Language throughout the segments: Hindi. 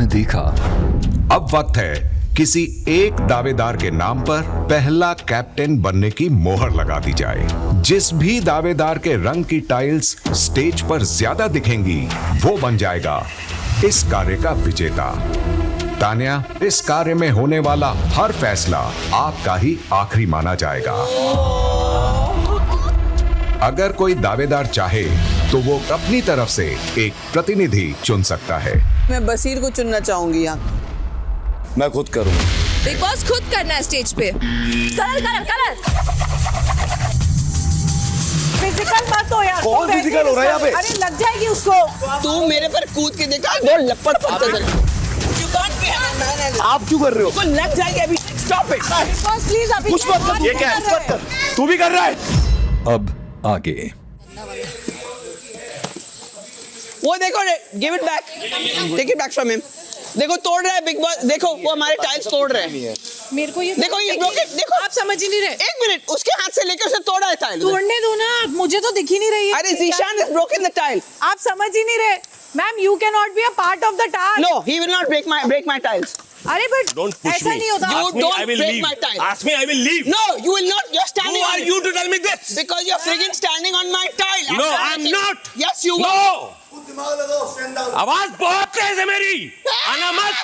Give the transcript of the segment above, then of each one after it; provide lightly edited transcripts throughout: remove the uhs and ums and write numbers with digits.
देखा। अब वक्त है किसी एक दावेदार के नाम पर पहला कैप्टन बनने की मोहर लगा दी जाए। जिस भी दावेदार के रंग की टाइल्स स्टेज पर ज्यादा दिखेंगी वो बन जाएगा इस कार्य का विजेता। तान्या, इस कार्य में होने वाला हर फैसला आपका ही आखिरी माना जाएगा। अगर कोई दावेदार चाहे तो वो अपनी तरफ से एक प्रतिनिधि चुन सकता है। मैं बसीर को चुनना चाहूंगी यहाँ। मैं खुद करूंगा। बिग बॉस खुद करना है स्टेज पे। Colour colour colour. फिजिकल मत हो यार। कौन फिजिकल हो रहा है यहाँ पे? अरे लग जाएगी उसको। तू मेरे पर कूद के देखा, वो लपड़ पड़ता था। आप क्यों कर रहे हो? वो लग जाएगी अभी। Stop it. बॉस प्लीज अभी कुछ मत कर। ये क्या है? तू भी कर रहा है? अब आगे। वो देखो, give it back, take it back from him. देखो तोड़ रहा है बिग बॉस, देखो वो हमारे टाइल्स तोड़ रहे हैं। मेरे को ये देखो ये ब्रोकन, देखो आप समझ ही नहीं रहे। एक मिनट, उसके हाथ से लेकर उसे तोड़ा है टाइल। तोड़ने दो ना, मुझे तो दिख ही नहीं रही है। अरे Zeeshan is broken the tile. आप समझ ही नहीं रहे। Ma'am you can not be a part of the task. No, he will not break my tiles. अरे बट Don't push ऐसा me. नहीं होता। You Ask me, don't I will break leave. my tile. Ask me, I will leave. No, you will not. You're standing. Who on are it. you to tell me this? Because you're friggin' standing on my tile. No, I'm not. Yes, you No. are. आवाज बहुत तेज है मेरी। आना मत।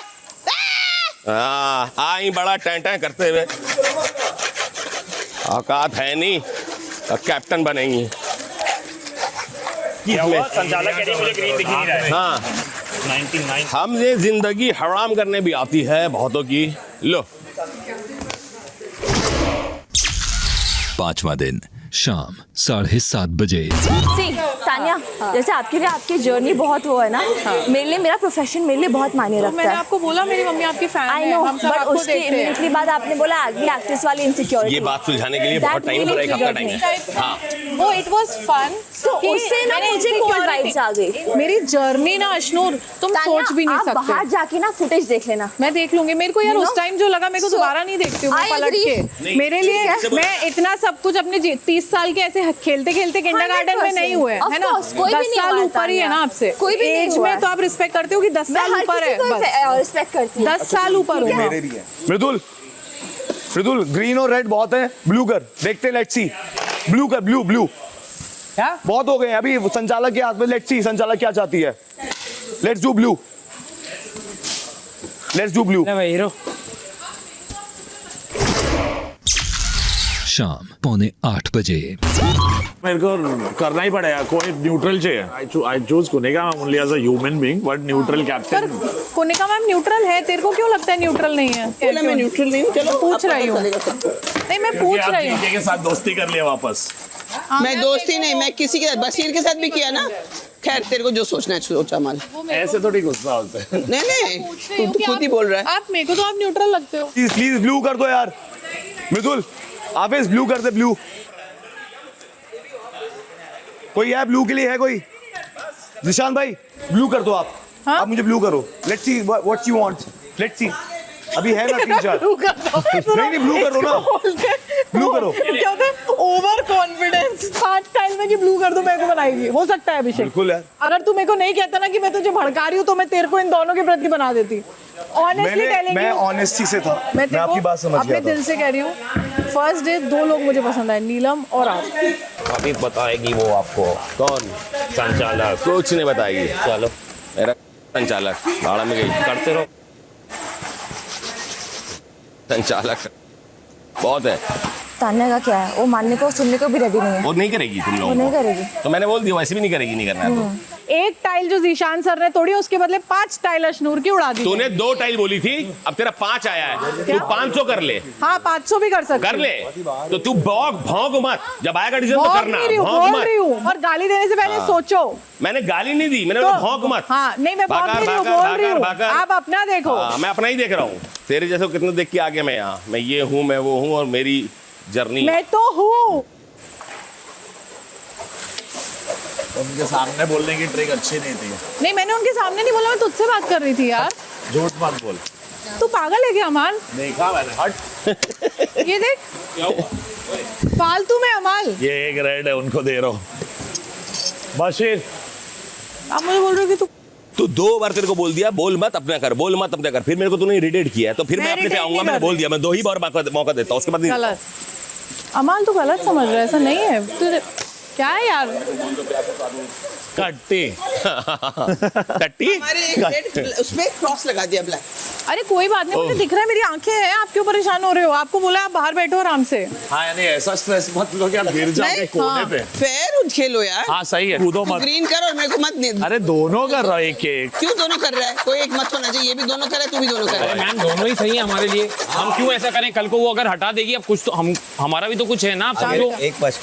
आई बड़ा टैं करते हुए। औकात है नहीं, कैप्टन बनेंगी। क्या हुआ? संचालक कह रही मुझे ग्रीन दिख नहीं रहा है। हाँ, 99 हमने जिंदगी हराम करने भी आती है बहुतों की। लो, 5वां दिन शाम 7:30 बजे। सी तान्या, जैसे आपके लिए आपकी जर्नी बहुत वो है ना, मेरे लिए मेरा प्रोफेशन मेरे लिए बहुत मायने रखता मैंने है। आपको बोला मेरी मम्मी आपकी फैन आई है। नो, हम सब बट आपको उसके देखते हैं। इमीडिएटली बाद आपने बोला आगे एक्ट्रेस वाली इनसिक्योरिटी। ये बात सुलझाने के लिए बहुत टाइम, पूरा एक हफ्ता टाइम है। हाँ, वो इट वाज फन। तो उससे ना मुझे कोल्ड वाइब्स आ गई। मेरी जर्नी ना अश्नूर तुम सोच भी नहीं आप सकते। बाहर जाके ना फुटेज देख लेना। मैं देख लूंगी। मेरे को यार You उस know? टाइम जो लगा, मेरे को So, दोबारा नहीं देखती हूँ मैं I पलट agree. के। मेरे लिए ठीक है। मैं इतना सब कुछ अपने 30 साल के ऐसे खेलते खेलते किंडरगार्टन में नहीं हुए, Of है ना? course, कोई भी 10 नहीं साल हुआ ऊपर ही है ना तान्या। आपसे। कोई भी नहीं एज हुआ में है। तो आप रिस्पेक्ट करते हो कि 10 साल ऊपर है, बस रिस्पेक्ट करती हूँ। 10 साल ऊपर हूँ मैं। मृदुल, मृदुल ग्रीन और रेड बहुत है, ब्लू कर। देखते, लेट्स सी। ब्लू कर, ब्लू ब्लू। क्या? बहुत हो गए हैं अभी संचालक के हाथ में। लेट्स सी संचालक क्या चाहती है। Let's do blue, let's do blue. शाम 7:45 बजे। मेरे को करना ही पड़ेगा, कोई न्यूट्रल चाहिए। आई चूज कुनेगा only as a human being, but neutral पर कैप्टन। कोनिका मैम न्यूट्रल है, तेरे को क्यों लगता है न्यूट्रल नहीं है? बोला मैं न्यूट्रल नहीं हूँ। चलो पूछ रही हूँ। नहीं मैं पूछ रही हूँ। के साथ दोस्ती कर लिया वापस। मैं दोस्ती नहीं, मैं किसी के साथ, बसीर के साथ भी किया ना। खैर तेरे को जो सोचना है सोचा माल। ऐसे थोड़ी गुस्सा होता है। नहीं, तू खुद ही बोल रहा है। आप मेरे को तो आप न्यूट्रल लगते हो। प्लीज प्लीज ब्लू कर दो यार। मृदुल आवेश ब्लू कर दे, ब्लू। कोई है ब्लू के लिए? है कोई? निशान भाई ब्लू कर दो आप। हाँ? आप मुझे ब्लू करो। Let's see what you want. Let's see. अभी है ना 3-4। ब्लू कर दो। नहीं ब्लू करो ना। ब्लू करो। क्या होता है? Over confidence. 5 टाइल में कि ब्लू कर दो, मेरे को बनाएगी। हो सकता है अभिषेक। बिल्कुल यार। अगर तू मेरे को नहीं कहता ना कि मैं तुझे भड़का रही हूँ, तो मैं तेरे को इन दोनों के प्रति बना देती। ऑनेस्टली टेलिंग मैं ऑनेस्टी से था। मैं तेरे आपकी को बात समझ अपने गया था। दिल से कह रही हूँ। फर्स्ट डे 2 लोग मुझे पसंद आए, नीलम और आप। अभी बताएगी वो आपको। कौन? संचालक। कुछ नहीं बताएगी। चलो, मेरा संचालक भाड़ा में गई, करते रहो। संचालक बहुत है। तान्या का क्या है, वो मानने को सुनने को भी रेडी नहीं है। वो नहीं करेगी तुम वो लोगों नहीं को। करेगी। तो मैंने बोल दिया, वैसे भी नहीं करेगी, नहीं करना है तो। एक टाइल जो जीशान सर ने तोड़ी, उसके बदले 5 टाइल अश्नूर की उड़ा दी। तूने 2 टाइल बोली थी, अब तेरा 5 आया है। तू 500 कर ले। हाँ 500 भी कर सकते। कर ले। तो तू भौंक मत, जब आएगा डिसीजन तो बोल करना। नहीं रही हूँ, भौंक बोल रही मत। हूँ। और गाली देने से पहले सोचो। मैंने गाली नहीं दी, मैंने तो- बोला भौंक मत। हाँ नहीं, मैं भौंक नहीं रही हूँ, भाकर, बोल रही हूँ। भाकर। आप अपना देखो। हाँ, मैं अपना ही देख रहा हूँ। तेरे जैसे कितने देख के आगे मैं यहाँ, मैं ये हूँ, मैं वो हूँ, और मेरी जर्नी। मैं तो हूँ। उनके सामने बोलने की ट्रिक अच्छी नहीं थी। नहीं मैंने उनके सामने नहीं बोला, मैं तुझसे बात कर रही थी यार। झूठ मत बोल। तू पागल है क्या अमाल? देखा मैंने। हट। ये देख, फालतू में अमाल। ये एक रेड है, उनको दे रहा हूँ। बशीर, आप मुझे बोल रहे हो कि तू तू 2 बार तेरे को बोल दिया बोल मत अपना कर, बोल मत अपना कर, फिर मेरे को तूने इरिटेट किया है, तो फिर मैं अपने पे irritate आऊंगा। नहीं मैंने कर बोल रही। दिया, मैं 2 ही बार मौका देता हूँ, उसके बाद नहीं। गलत अमाल, तू गलत समझ रहा है, ऐसा नहीं है। तू क्या है यार? कट्टी कट्टी हमारे एक रेड उसमें क्रॉस लगा दिया ब्लैक। अरे कोई बात नहीं, मुझे दिख रहा है, मेरी आंखें हैं। आप क्यों परेशान हो रहे हो? आपको बोला आप बाहर बैठो आराम से। हाँ यानी ऐसा स्ट्रेस मत लो कि आप गिर जाओगे नहीं, कोने पे। फेयर खेलो यार। हाँ सही है, कूदो मत। ग्रीन कर और मेरे को मत नहीं। अरे दोनों कर रहा है एक एक। क्यों दोनों कर रहा है? कोई एक मत होना चाहिए। ये भी दोनों कर रहा है, तू भी दोनों कर रहा है। मैम दोनों ही सही है हमारे लिए, हम क्यों ऐसा करें? कल को वो अगर हटा देगी, अब कुछ तो हम हमारा भी तो कुछ है ना। आप समझो,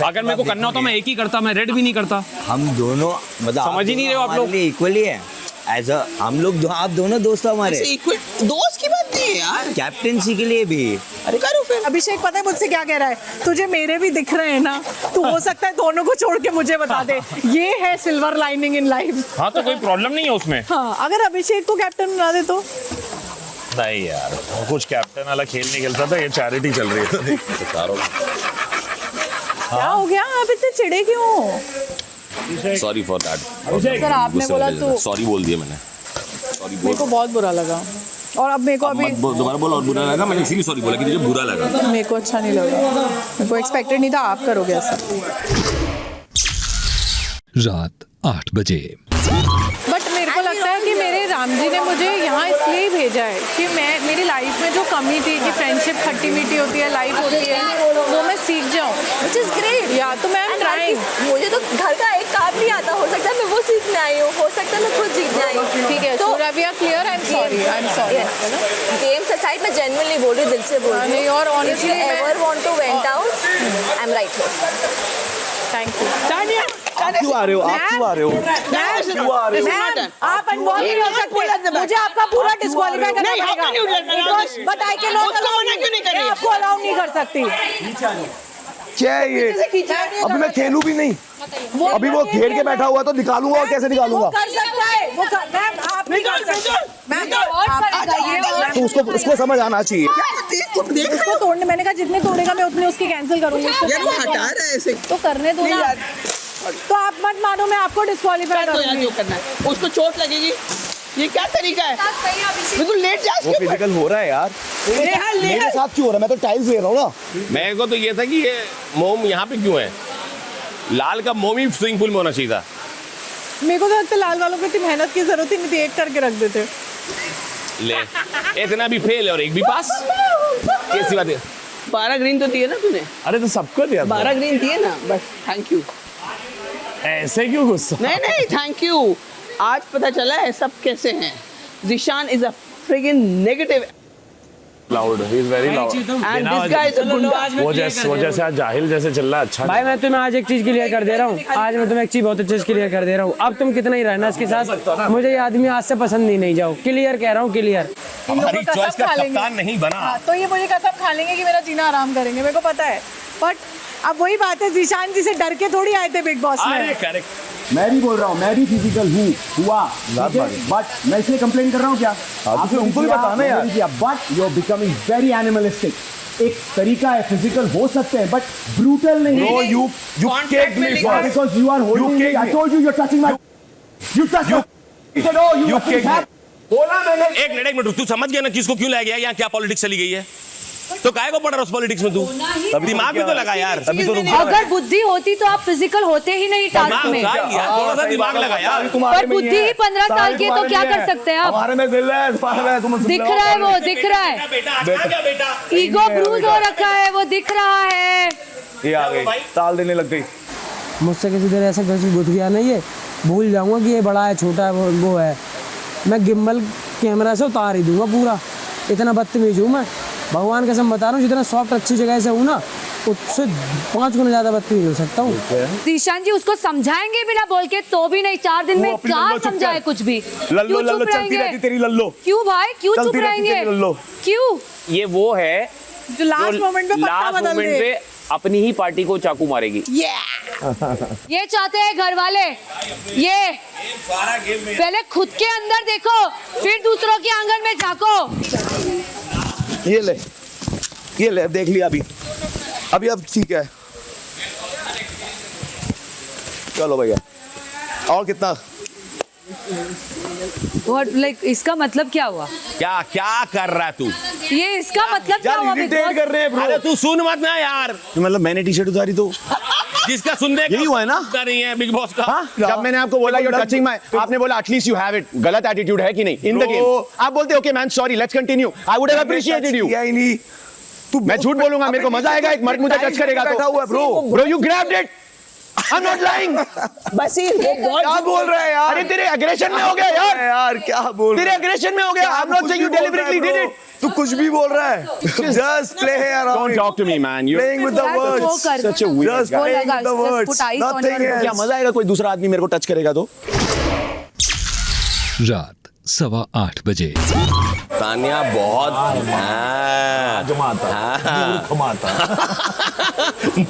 अगर मेरे को करना होता मैं एक ही करता, मैं रेड भी नहीं करता। हम दोनों मतलब समझ ही नहीं रहे हो आप लोग। इक्वली है एज अ हम लोग आप दोनों दोस्त हो हमारे। इक्वल दोस्त की बात नहीं है यार, कैप्टेंसी के लिए भी। अरे करो फिर। अभिषेक पता है मुझसे क्या कह रहा है? तुझे मेरे भी दिख रहे हैं ना, तू हो सकता है दोनों को छोड़ के मुझे बता दे। ये है सिल्वर लाइनिंग इन लाइफ। हाँ तो कोई प्रॉब्लम नहीं है उसमें। हाँ, अगर अभिषेक को कैप्टन बना दे तो। नहीं यार, वो कुछ कैप्टन वाला खेल नहीं खेलता था, ये चैरिटी चल रही है। क्या हो गया? आप इतने चिढ़े क्यों? सॉरी फॉर दैट सर आपने बोला तो सॉरी बोल दिया मैंने, सॉरी मेरे को बहुत बुरा लगा। और अब मेरे को अभी दोबारा बोल और बुरा लगा। मैंने इसीलिए सॉरी बोला कि मुझे बुरा लगा। मेरे को अच्छा नहीं लगा, मेरे को एक्सपेक्टेड नहीं था आप करोगे ऐसा। रात 8 बजे। बट मेरे को लगता है कि मेरे राम जी ने मुझे यहाँ इसलिए ही भेजा है कि मैं मेरी लाइफ में जो कमी थी कि फ्रेंडशिप खट्टी मीठी होती है, लाइफ होती है, वो मैं सीख जाऊँ। Which is great. या तो मैं ट्राइंग। मुझे तो घर का एक काम नहीं आता, हो सकता है मैं वो सीखने आई हूँ, हो सकता है मैं खुद सीखने आई हूँ। ठीक है, तो we are clear. I am sorry. Games aside मैं जेन्युइनली बोल रही हूँ, दिल से बोल रही नहीं, और हूँ। honestly मैं- ever want to vent out, I am right here. Thank you. क्यों आ रहे हो? आप क्यों आ रहे हो? आप अनवॉल्व नहीं हो सकते। मुझे आपका पूरा डिस्क्वालीफाई करना पड़ेगा। बट आई कैन नॉट आपको अलाउ नहीं कर सकती। क्या है ये? अभी मैं खेलूं भी नहीं। अभी वो घेर के बैठा हुआ तो निकालूंगा, और कैसे निकालूंगा? वो कर सकता है, वो मैम आप नहीं कर सकते। मैम आप तो उसको समझ आना चाहिए। उसको तोड़ने, मैंने कहा जितने तोड़ेगा मैं उतने उसकी कैंसिल करूंगी। यार वो हटा रहा है ऐसे। तो करने दो ना। तो आप मत मानो, मैं आपको डिस्क्वालीफाई तो यार करूंगी। जो करना है उसको चोट लगेगी। ये क्या तरीका है? बिल्कुल लेट जा। वो फिजिकल हो रहा है यार। मेरे साथ क्यों हो रहा है? मैं तो टाइल्स ले रहा हूँ ना। मेरे को तो ये था कि ये मोम यहाँ पे क्यों है? लाल का मोम ही स्विमिंग पूल में होना चाहिए था। मेरे को तो लगता है लाल वालों को इतनी मेहनत की जरूरत ही नहीं थी, एक करके रख देते। ले इतना भी फेल है और एक भी पास, कैसी बात है? 12 ग्रीन तो दिए ना तूने? अरे तो सबको दिया था। 12 ग्रीन दिए ना, बस थैंक यू। ऐसे क्यों गुस्सा? नहीं थैंक यू। आज पता चला है सब कैसे हैं। Zeeshan is a frigging negative loud, he is very loud. And this guy is a goonda. वो जैसे आज जाहिल जैसे चल रहा है। अच्छा भाई मैं तुम्हें आज एक चीज क्लियर कर दे रहा हूँ, आज मैं तुम्हें एक चीज बहुत अच्छे से क्लियर कर दे रहा हूँ। अब तुम कितना ही रहना इसके साथ, मुझे ये आदमी आज से पसंद ही नहीं। जाओ, क्लियर कह रहा हूँ, क्लियर। हमारी चॉइस का कप्तान नहीं बना। हाँ, तो ये मुझे कसम खा लेंगे कि मेरा जीना आराम करेंगे, मेरे को पता है। बट अब वही बात है, जीशान जी से डर के थोड़ी आए थे बिग बॉस में। करेक्ट। मैं भी बोल रहा हूँ, मैं भी फिजिकल हुआ, बट मैं इसलिए कंप्लेन कर रहा हूँ क्या? आपसे उनको भी बताना यार। But you are becoming very animalistic. एक तरीका है, फिजिकल हो सकते हैं बट ब्रूटल नहीं। Bro, you kicked me first. Because you are holding me. I told you, you're touching my. You touched my. You said, oh, you kicked me. बोला मैंने। एक मिनट रुक, तू समझ गया ना किसको क्यों लाया गया? यहाँ क्या पॉलिटिक्स चली गई है? तो काहे को पड़ रहा उस पॉलिटिक्स में? तू दिमाग भी तो लगा यार। अभी तो अगर बुद्धि होती तो आप फिजिकल होते ही नहीं टास्क में। थोड़ा सा दिमाग लगा यार। पर बुद्धि ही 15 साल की है तो क्या कर सकते हैं आप? हमारे में दिल है, दिख रहा है, वो दिख रहा है। बेटा ईगो ब्रूज हो रखा है, वो दिख रहा है। ये आ गई, ताल देने लग गई। मुझसे किसी देर ऐसा घर घुस गया ना, ये भूल जाऊंगा कि ये बड़ा है छोटा है, वो है। मैं गिम्बल कैमरा से उतार ही दूंगा पूरा, इतना बदतमीज हूँ मैं। भगवान कसम बता रहा हूँ, जितना सॉफ्ट अच्छी जगह से हूँ ना, उससे 5 गुना ज्यादा बदतमीज हो सकता हूँ। जीशान जी उसको समझाएंगे बिना बोल के तो भी नहीं, 4 दिन में क्या समझाए कुछ भी? लल्लो लल्लो चलती रहती तेरी लल्लो। क्यों भाई, क्यों चुप रहेंगे? क्यों? ये वो है जो लास्ट मोमेंट पे पत्ता बदल दे, अपनी ही पार्टी को चाकू मारेगी। ये चाहते हैं घर वाले। ये पहले खुद के अंदर देखो, फिर दूसरों के आंगन में झांको। ये ले देख लिया अभी अब ठीक है। चलो भैया, और कितना व्हाट लाइक इसका मतलब क्या हुआ? क्या क्या कर रहा है तू? ये इसका मतलब क्या हुआ? Big boss? कर रहे हैं अरे तू सुन मत ना यार, मतलब मैंने टी शर्ट उतारी तो जिसका सुनने यही हुआ है ना? का नहीं है बिग बॉस का। हाँ? जब मैंने आपको बोला you're touching my, आपने बोला एटलीस्ट यू हैव इट, गलत एटीट्यूड है कि नहीं इन द गेम? आप बोलते okay man sorry let's continue, I would have appreciated you. नहीं तू मैं झूठ बोलूंगा, मेरे को मजा आएगा, एक मर्द मुझे टच करेगा तो। Bro you grabbed it, I am not lying. बस ये वो क्या बोल रहा है यार? अरे तेरे एग्रेशन में हो गया यार, यार क्या बोल तेरे एग्रेशन में हो गया। I am not saying you deliberately did it. तू कुछ भी बोल रहा है, just play around, don't talk to me man, you playing with the यार, तो वो words, कर। such a weird just guy. playing with the Just words, put ice on nothing your- else. क्या मजा आएगा कोई दूसरा आदमी मेरे को टच करेगा तो? रात 8:15 बजे। तानिया बहुत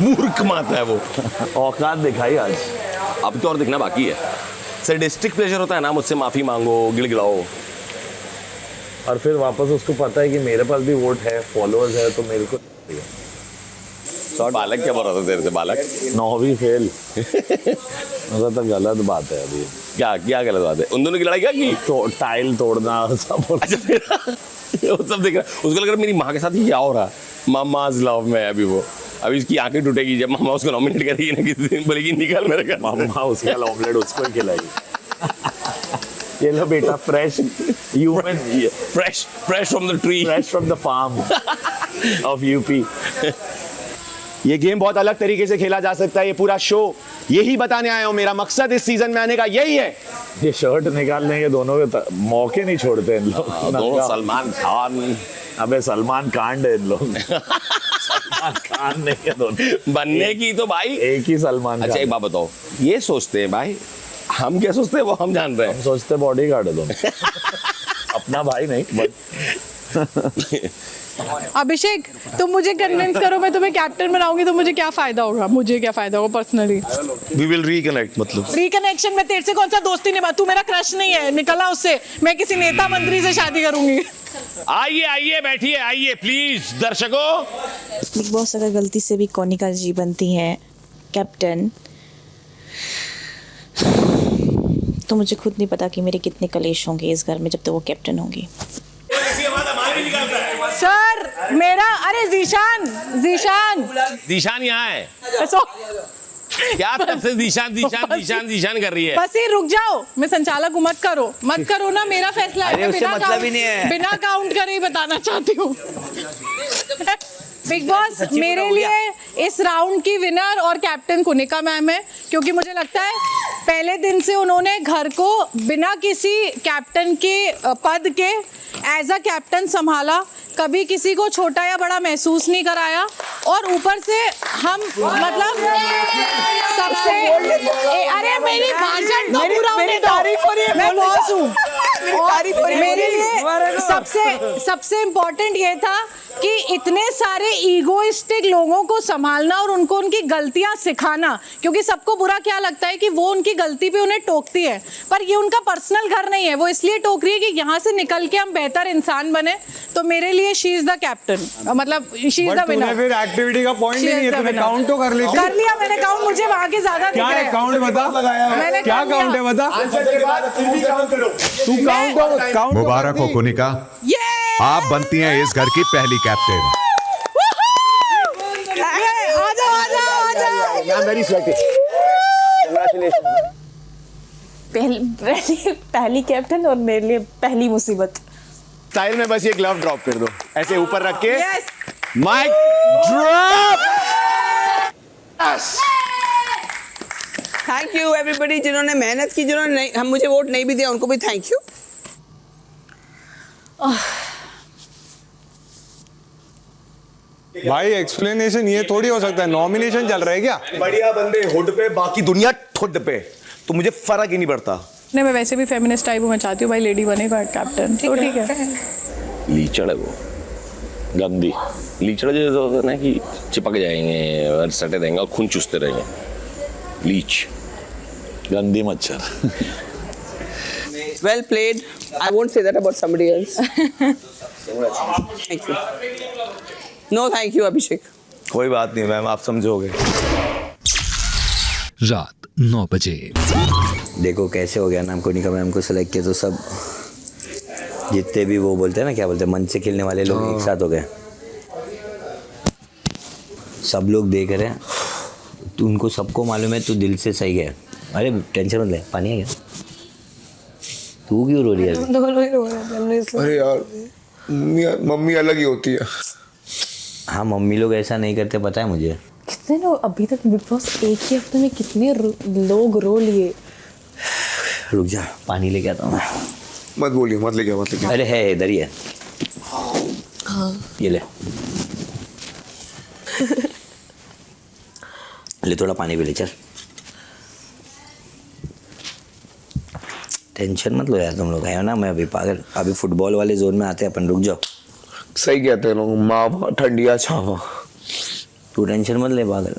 मूर्ख माता है वो। औकात दिखाई आज। अब तो और दिखना बाकी है। सैडिस्टिक प्लेजर होता है ना, मुझसे माफी मांगो, गिड़गिड़ाओ, और फिर वापस उसको पता है कि मेरे पास भी वोट है, फॉलोअर्स है, तो मेरे को बालक क्या बोल रहा था तेरे से? बालक 9वीं फेल। मतलब तो गलत बात है अभी। क्या क्या गलत बात है? उन दोनों की लड़ाई क्या की? तो टाइल तोड़ना सब। अच्छा फिर वो सब देख रहा है, उसको लग रहा है मेरी माँ के साथ ही क्या हो रहा है। मामाज लव में है अभी वो, अभी इसकी आंखें टूटेगी जब मामा उसको नॉमिनेट करेगी ना किसी दिन, बोलेगी निकल मेरे घर। मामा उसका ऑमलेट उसको ही खिलाएगी। ये लो बेटा, fresh human, fresh from the tree, fresh from the farm of UP. ये गेम बहुत अलग तरीके से खेला जा सकता है, ये पूरा शो यही बताने आया हूँ। मेरा मकसद इस सीजन में आने का यही है। ये शर्ट निकालने के दोनों के मौके नहीं छोड़ते इन लोग। दोनों सलमान खान। अबे सलमान कांड है इन लोग। सलमान खान नहीं है दोनों बनने की तो भाई एक ही सलमान। अच्छा एक बात बताओ, ये सोचते हैं भाई, हम क्या सोचते हैं वो हम जान रहे हैं। हम सोचते बॉडी गार्ड है दोनों। अपना भाई नहीं अभिषेक, तुम मुझे कन्विंस करो, मैं तुम्हें कैप्टन बनाऊंगी तो मुझे क्या फायदा होगा? मुझे क्या फायदा होगा पर्सनली? We will reconnect. मतलब रिकनेक्शन में तेरे से कौन सा दोस्ती निभा? तू मेरा क्रश नहीं है, निकला उससे। मैं किसी नेता मंत्री से शादी करूंगी। आइए आइए बैठिए, आइए प्लीज दर्शकों। बिग बॉस अगर गलती से भी कोनिका जी बनती हैं कैप्टन, तो मुझे खुद नहीं पता कि मेरे कितने कलेश होंगे इस घर में जब तक वो कैप्टन होंगी। सर मेरा, अरे जीशान जीशान दीशान यहाँ है क्या? तब से दीशान दीशान दीशान दीशान कर रही है। बस ही रुक जाओ, मैं संचालक हूँ, मत करो ना, मेरा फैसला है। उससे मतलब ही नहीं है। बिना काउंट करे ही बताना चाहती हूँ। बिग बॉस मेरे लिए इस राउंड की विनर और कैप्टन कुनिका मैम है, क्योंकि मुझे लगता है पहले दिन से उन्होंने घर को बिना किसी कैप्टन के पद के एज अ कैप्टन संभाला, कभी किसी को छोटा या बड़ा महसूस नहीं कराया, और ऊपर से हम मतलब सबसे अरे मेरी भाषण तो पूरा होने दो, मैं बॉस हूँ। मेरे लिए सबसे इम्पोर्टेंट ये था कि इतने सारे ईगोइस्टिक लोगों को संभालना और उनको उनकी गलतियां सिखाना, क्योंकि सबको बुरा क्या लगता है कि वो उनकी गलती पे उन्हें टोकती है, पर ये उनका पर्सनल घर नहीं है। वो इसलिए टोक रही है कि यहाँ से निकल के हम बेहतर इंसान बने। तो मेरे लिए शी इज द कैप्टन, मतलब शी इज द विनर। फिर एक्टिविटी का पॉइंट ही नहीं है, तूने काउंट तो कर लिया। कर लिया मैंने काउंट, मुझे वहाँ के ज्यादा क्या है काउंट? बता मैंने क्या काउंट है, बता। तू काउंट। मुबारक हो कुनिका, आप बनती हैं इस घर की पहली कैप्टन। Very sweaty. पहली कैप्टन और मेरे लिए पहली मुसीबत। स्टाइल में बस ये ग्लव ड्रॉप कर दो, ऐसे ऊपर रख के mic drop. Thank you everybody जिन्होंने मेहनत की, जिन्होंने हम मुझे वोट नहीं भी दिया उनको भी थैंक यू। भाई एक्सप्लेनेशन ये थोड़ी हो सकता है, नॉमिनेशन चल रहा है क्या? बढ़िया बंदे हुड पे, बाकी दुनिया ठुड पे, तो मुझे फर्क ही नहीं पड़ता। नहीं, मैं वैसे भी फेमिनिस्ट टाइप हूँ, मैं चाहती हूँ भाई लेडी बनेगा कैप्टन, तो ठीक है। लीचड़ है वो, गंदी लीचड़ जो होता है ना कि चिपक जाएंगे और सटे रहेंगे और खून चूसते रहेंगे। लीच, गंदी मच्छर। Well played. I won't say that about somebody else. Thank you. No, thank you, Abhishek. कोई बात नहीं मैम, आप समझोगे। रात 9 बजे। देखो कैसे हो गया ना, कोनिका मैम को सेलेक्ट किया तो सब जितने भी वो बोलते हैं ना, क्या बोलते हैं, मन से खेलने वाले लोग एक साथ हो गए। सब लोग देख रहे हैं, तो उनको सबको मालूम है तू दिल से सही है। अरे टेंशन मत ले, पानी है क्या? तू क्यों रो रही है? दोनों ही रो रहे थे। अरे यार मम्मी अलग ही होती है। हाँ मम्मी लोग ऐसा नहीं करते, पता है मुझे। कितने लोग अभी तक बिग बॉस एक ही हफ्ते में कितने लोग रो लिए। रुक जा, पानी लेके आता हूँ मैं। मत बोलिए, मत लेके आओ, मत लेके आओ। अरे है इधर ही है। हाँ ये ले ले थोड़ा पानी भी ले, चल। टेंशन मत लो यार तुम लोग, है ना। मैं अभी पागल, अभी फुटबॉल वाले जोन में आते हैं अपन, रुक जाओ। सही कहते हैं लोग, मावा ठंडिया छावा। तू टेंशन मत ले पागल,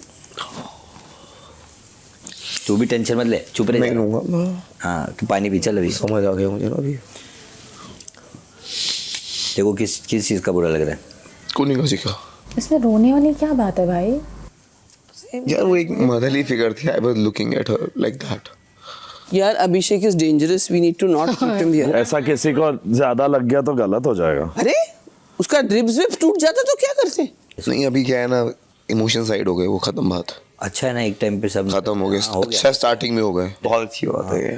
तू भी टेंशन मत ले, चुप रह। नहीं लूंगा। हाँ तू पानी पी, चल अभी। समझ आ गया मुझे ना अभी। देखो किस किस चीज़ का बुरा लग रहा है? कोनिका जी का। इसमें रोने वाली क्या बात है भाई? यार वो एक मदरली फिगर थी, I was looking at her like that. यार Abhishek is dangerous, we need to not keep him here. ऐसा किसी को ज्यादा लग गया तो गलत हो जाएगा। अरे उसका ड्रिप्स विप टूट जाता तो क्या करते? नहीं अभी क्या है ना, इमोशन साइड हो गए, वो खत्म बात। अच्छा है ना, एक टाइम पे सब खत्म हो गए। अच्छा स्टार्टिंग में हो गए, बहुत अच्छी बात है ये।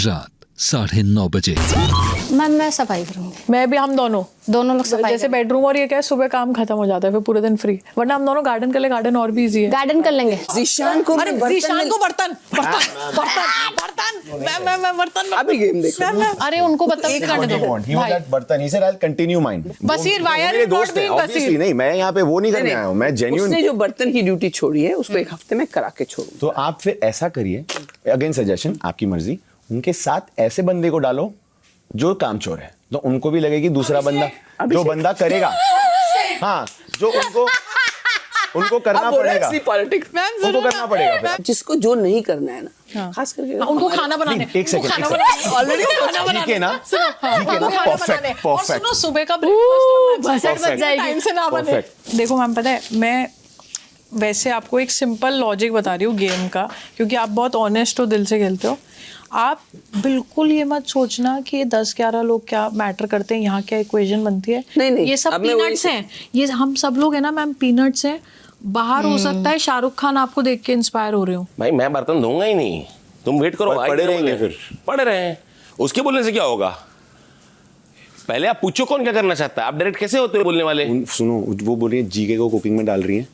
रात 9:30 बजे। मैम मैं सफाई करूंगी। मैं भी, हम दोनों लोग सफाई जैसे बेडरूम और ये क्या है, सुबह काम खत्म हो जाता है, फिर पूरे दिन फ्री। वरना हम दोनों गार्डन कर ले, गार्डन और भी इजी है। गार्डन कर लेंगे। जीशान को अरे जीशान को बर्तन बर्तन बर्तन मैं बर्तन अभी गेम देखो। अरे उनको बर्तन करने दो भाई। बर्तन ही sir, I continue mine. Basir वायर मेरे दोस्त हैं ऑब्वियसली। नहीं मैं यहाँ पे वो नहीं करने आया हूँ, मैं जेन्युइन। उसने जो बर्तन की ड्यूटी छोड़ी है उसको एक हफ्ते में करा के छोड़ू। तो आप फिर ऐसा करिए, अगेन सजेशन, आपकी मर्जी, उनके साथ ऐसे बंदे को डालो जो कामचोर है, तो उनको भी लगेगी दूसरा बंदा जो बंदा करेगा। हाँ जो उनको करना पड़ेगा, उनको करना पड़ेगा। जिसको जो नहीं करना है ना, खास करके उनको खाना बनाने। एक सेकंड, ऑलरेडी खाना बनाने। ठीक है ना, परफेक्ट। और सुनो सुबह का ब्रेकफास्ट टाइम से ना बने। देखो मैम पता है, मैं वैसे आपको एक सिंपल लॉजिक बता रही हूँ गेम का, क्योंकि आप बहुत ऑनेस्ट हो, दिल से खेलते हो। आप बिल्कुल ये मत सोचना कि ये 10-11 लोग क्या मैटर करते हैं, यहाँ क्या इक्वेशन बनती है। नहीं, ये सब पीनट्स हैं। ये हम सब लोग है ना मैम, पीनट्स हैं। बाहर हो सकता है शाहरुख खान आपको देख के इंस्पायर हो रहे हो। भाई मैं बर्तन धोऊंगा ही नहीं, तुम वेट करो। पड़े रहेंगे फिर, पड़े रहे। उसके बोलने से क्या होगा? पहले आप पूछो कौन क्या करना चाहता है, आप डायरेक्ट कैसे होते हो बोलने वाले? सुनो, वो बोल रही है जीके को कुकिंग में डाल रही है।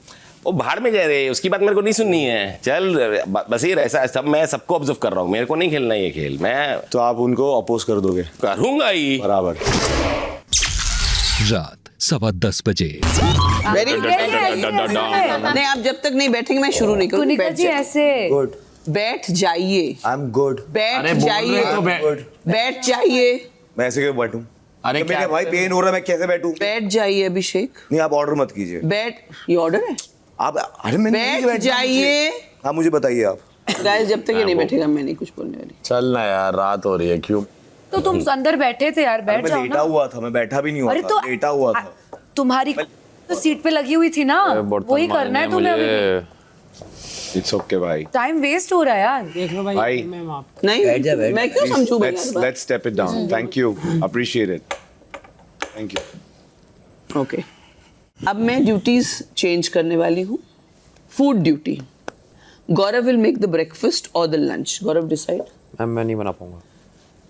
वो बाहर में जा रहे हैं, उसकी बात मेरे को नहीं सुननी है। चल बस ये ऐसा सब, मैं सबको ऑब्जर्व कर रहा हूँ, मेरे को नहीं खेलना ये खेल। मैं तो आप उनको अपोज कर दोगे? करूंगा ही बराबर। रात 10:15 बजे। नहीं आप जब तक नहीं बैठेंगे मैं शुरू नहीं करूँगी। कुनिका जी ऐसे गुड, बैठ जाइए। I am good. बैठ जाइए, बैठ जाइए। मैं ऐसे क्यों बैठूं? अरे मेरे भाई पेन हो रहा है, मैं कैसे बैठूं? बैठ जाइए अभिषेक। नहीं आप ऑर्डर मत कीजिए। बैठ, ये ऑर्डर है। आप अरे मैं बैठ जाइए। हाँ मुझे बताइए आप। गाइस जब तक ये नहीं बैठेगा मैं नहीं कुछ बोलने वाली। चल ना यार, रात हो रही है, क्यों? तो तुम अंदर बैठे थे यार, बैठ जाओ मैं लेटा ना। हुआ था, मैं बैठा भी नहीं हुआ अरे था, तो लेटा हुआ था। तुम्हारी तो सीट पे लगी हुई थी ना, वही करना है तुम्हें अभी। इट्स ओके भाई, टाइम वेस्ट हो रहा है यार। देख लो भाई नहीं मैं क्यों समझूं? Let's step it down. Thank you, appreciate it, thank you. Okay, अब मैं ड्यूटीज चेंज करने वाली हूँ। Food duty, Gaurav will make the breakfast और the lunch. Gaurav decide. Ma'am मैं नहीं बना पाऊंगा।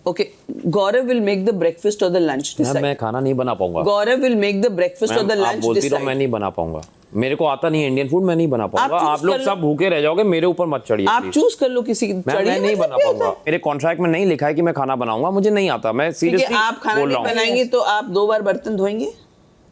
Okay, Gaurav will make the breakfast और द लंच। मैम मैं खाना नहीं बना पाऊंगा। Gaurav will make the breakfast और द आप लंच। बोलती रहो, मैं नहीं बना पाऊंगा। मेरे को आता नहीं है इंडियन फूड, मैं नहीं बना पाऊंगा। choose आप लोग कर लो। सब भूखे रह जाओगे, मेरे ऊपर मत चढ़िए। आप चूज कर लो किसी की। मैं नहीं बना पाऊंगा। मेरे कॉन्ट्रैक्ट में नहीं लिखा है कि मैं खाना बनाऊंगा, मुझे नहीं आता। मैं सीरियसली आप खाना बोल नहीं रहा हूँ। बनाएंगे तो आप 2 बार बर्तन धोएंगे?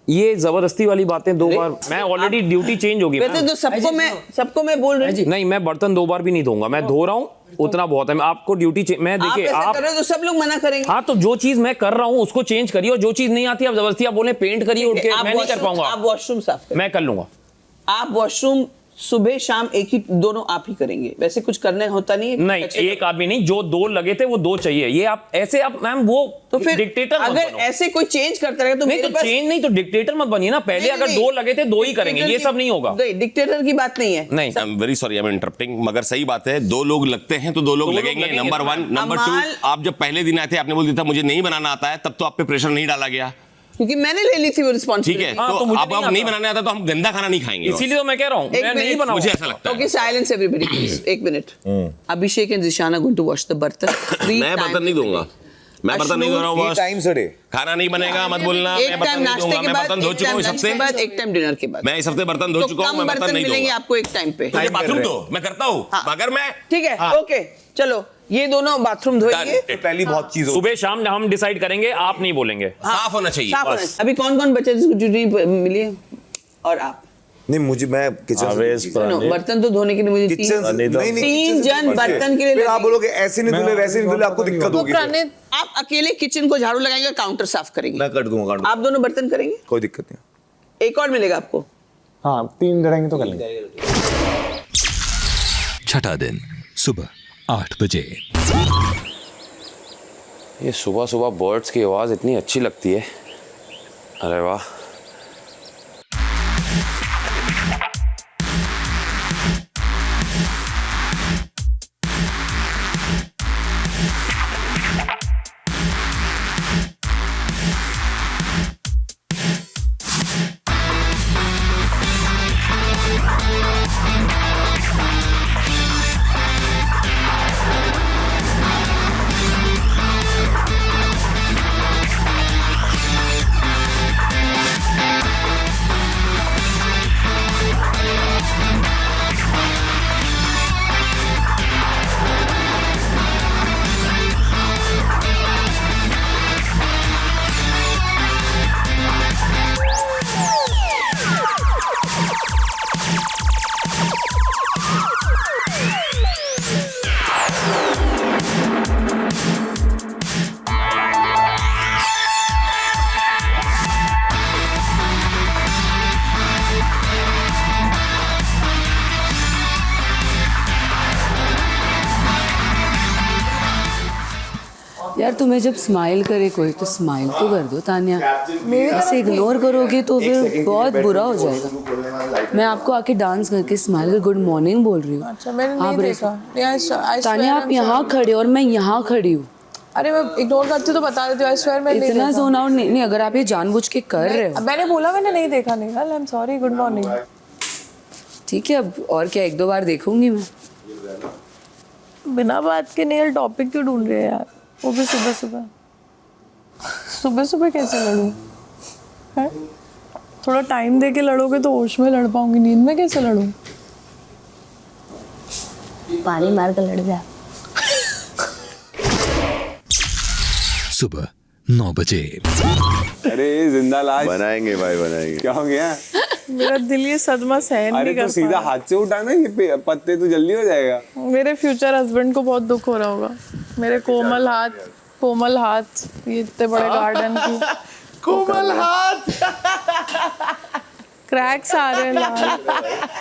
ये जबरदस्ती वाली बातें 2 बार। मैं ऑलरेडी ड्यूटी चेंज होगी। तो सबको मैं बोल रही हूँ। नहीं, मैं बर्तन 2 बार भी नहीं धोऊंगा, मैं धो रहा हूँ, उतना बहुत है। मैं आपको ड्यूटी मैं आप देखिए ऐसा कर रहे हो तो सब लोग मना करेंगे। हाँ, तो जो चीज मैं कर रहा हूँ उसको चेंज करिए, और जो चीज नहीं आती आप जबरदस्ती आप बोले पेंट करिए उठ के, मैं नहीं कर पाऊंगा। आप वॉशरूम साफ करिए। मैं कर लूंगा। आप वॉशरूम सुबह शाम एक ही, दोनों आप ही करेंगे, वैसे कुछ करने होता नहीं है? नहीं, एक आदमी नहीं, जो 2 लगे थे वो 2 चाहिए। ये आप ऐसे, आप मैम वो तो फिर डिक्टेटर अगर ऐसे कोई चेंज करता रहेगा तो नहीं, मेरे तो पास चेंज नहीं तो डिक्टेटर मत बनिए ना। पहले अगर 2 लगे थे 2 ही करेंगे, ये सब नहीं होगा। नहीं, डिक्टेटर की बात नहीं है। नहीं, I am very sorry, I am interrupting, मगर सही बात है, 2 लोग लगते हैं तो 2 लोग लगेंगे, नंबर 1। नंबर 2, आप जब पहले दिन आए थे आपने बोल दिया था मुझे नहीं बनाना आता है, तब तो आप पे प्रेशर नहीं डाला गया, क्योंकि मैंने ले ली थी वो ठीक रिस्पॉन्सिबिलिटी। है। तो अब आप नहीं बनाने आता तो हम गंदा खाना नहीं खाएंगे, इसीलिए तो मैं कह रहा हूँ मैं नहीं बनाऊंगा। मुझे ऐसा लगता है। Okay, silence everybody please, 1 minute. Abhishek and जिशाना going to wash the bartan. मैं बर्तन नहीं दूंगा, मैं बर्तन नहीं धो रहा हूँ बॉस। खाना नहीं बनेगा, मत बोलना। एक मैं टाइम बर्तन नहीं नाश्ते दूंगा, के मैं बाद, बर्तन धो एक चुका टाइम हूँ इस लंच के हफ्ते। बाद, एक टाइम डिनर के बाद। मैं इस हफ्ते बर्तन धो तो चुका हूँ, कम मैं बर्तन बर्तन नहीं मिलेंगे दूंगा। आपको एक टाइम पे। मुझे बाथरूम दो, मैं करता हूँ, मगर मैं ठीक है, ओके चलो, ये दोनों बाथरूम धोएंगे। पहली बहुत चीज सुबह शाम हम डिसाइड करेंगे, आप नहीं बोलेंगे। साफ होना चाहिए। साफ होना। अभी कौन कौन बचे जिसको ड्यूटी मिली है? और आप? नहीं, मुझे मैं किचन सुनो, बर्तन तो धोने के लिए मुझे तीन जन बर्तन के लिए। आप बोलोगे ऐसे नहीं धुले वैसे नहीं धुले, आपको दिक्कत होगी। आप अकेले किचन को झाड़ू लगाएंगे, काउंटर साफ करेंगे? मैं कर दूंगा। आप दोनों बर्तन करेंगे, कोई दिक्कत नहीं। एक और मिलेगा आपको। हाँ, 3 करेंगे तो कर लेंगे। छठा दिन सुबह 8 बजे। ये सुबह सुबह बर्ड्स की आवाज इतनी अच्छी लगती है, अरे वाह। यार तुम्हें जब स्माइल करे कोई तो स्माइल तो कर दो तान्या, ऐसे इग्नोर करोगे तो फिर बहुत बुरा हो जाएगा। मैं आपको आके डांस करके स्माइल गुड मॉर्निंग बोल रही हूँ। अच्छा, मैंने नहीं देखा। तान्या आप यहाँ खड़े और मैं यहाँ खड़ी हूँ। अरे मैं इग्नोर करती हूँ तो बता देती हूँ। आई स्वेयर मैं नहीं इतना देखा। जोन आउट नहीं, अगर आप ये जानबूझ के कर रहे हो। मैंने बोला मैंने नहीं देखा। Nihal, I am sorry, good morning. ठीक है, अब और क्या 1-2 बार देखूंगी मैं। बिना बात के निहाल टॉपिक क्यों ढूंढ रहे हैं यार, वो भी सुबह सुबह। सुबह सुबह कैसे लड़ूं? हैं? थोड़ा टाइम दे के लड़ोगे तो होश में लड़ पाऊंगी, नींद में कैसे लड़ूं? पानी मार कर लड़ जा। सुबह 9 बजे। अरे जिंदा लाश बनाएंगे भाई, बनाएंगे। क्या हो गया? मेरा दिल ये सदमा सहन अरे नहीं कर तो सीधा हाथ से उठाना, ये पत्ते तो जल्दी हो जाएगा। मेरे फ्यूचर हस्बैंड को बहुत दुख हो रहा होगा। मेरे कोमल हाथ, ये इतने बड़े गार्डन की कोमल हाथ, क्रैक्स आ रहे हैं लाल।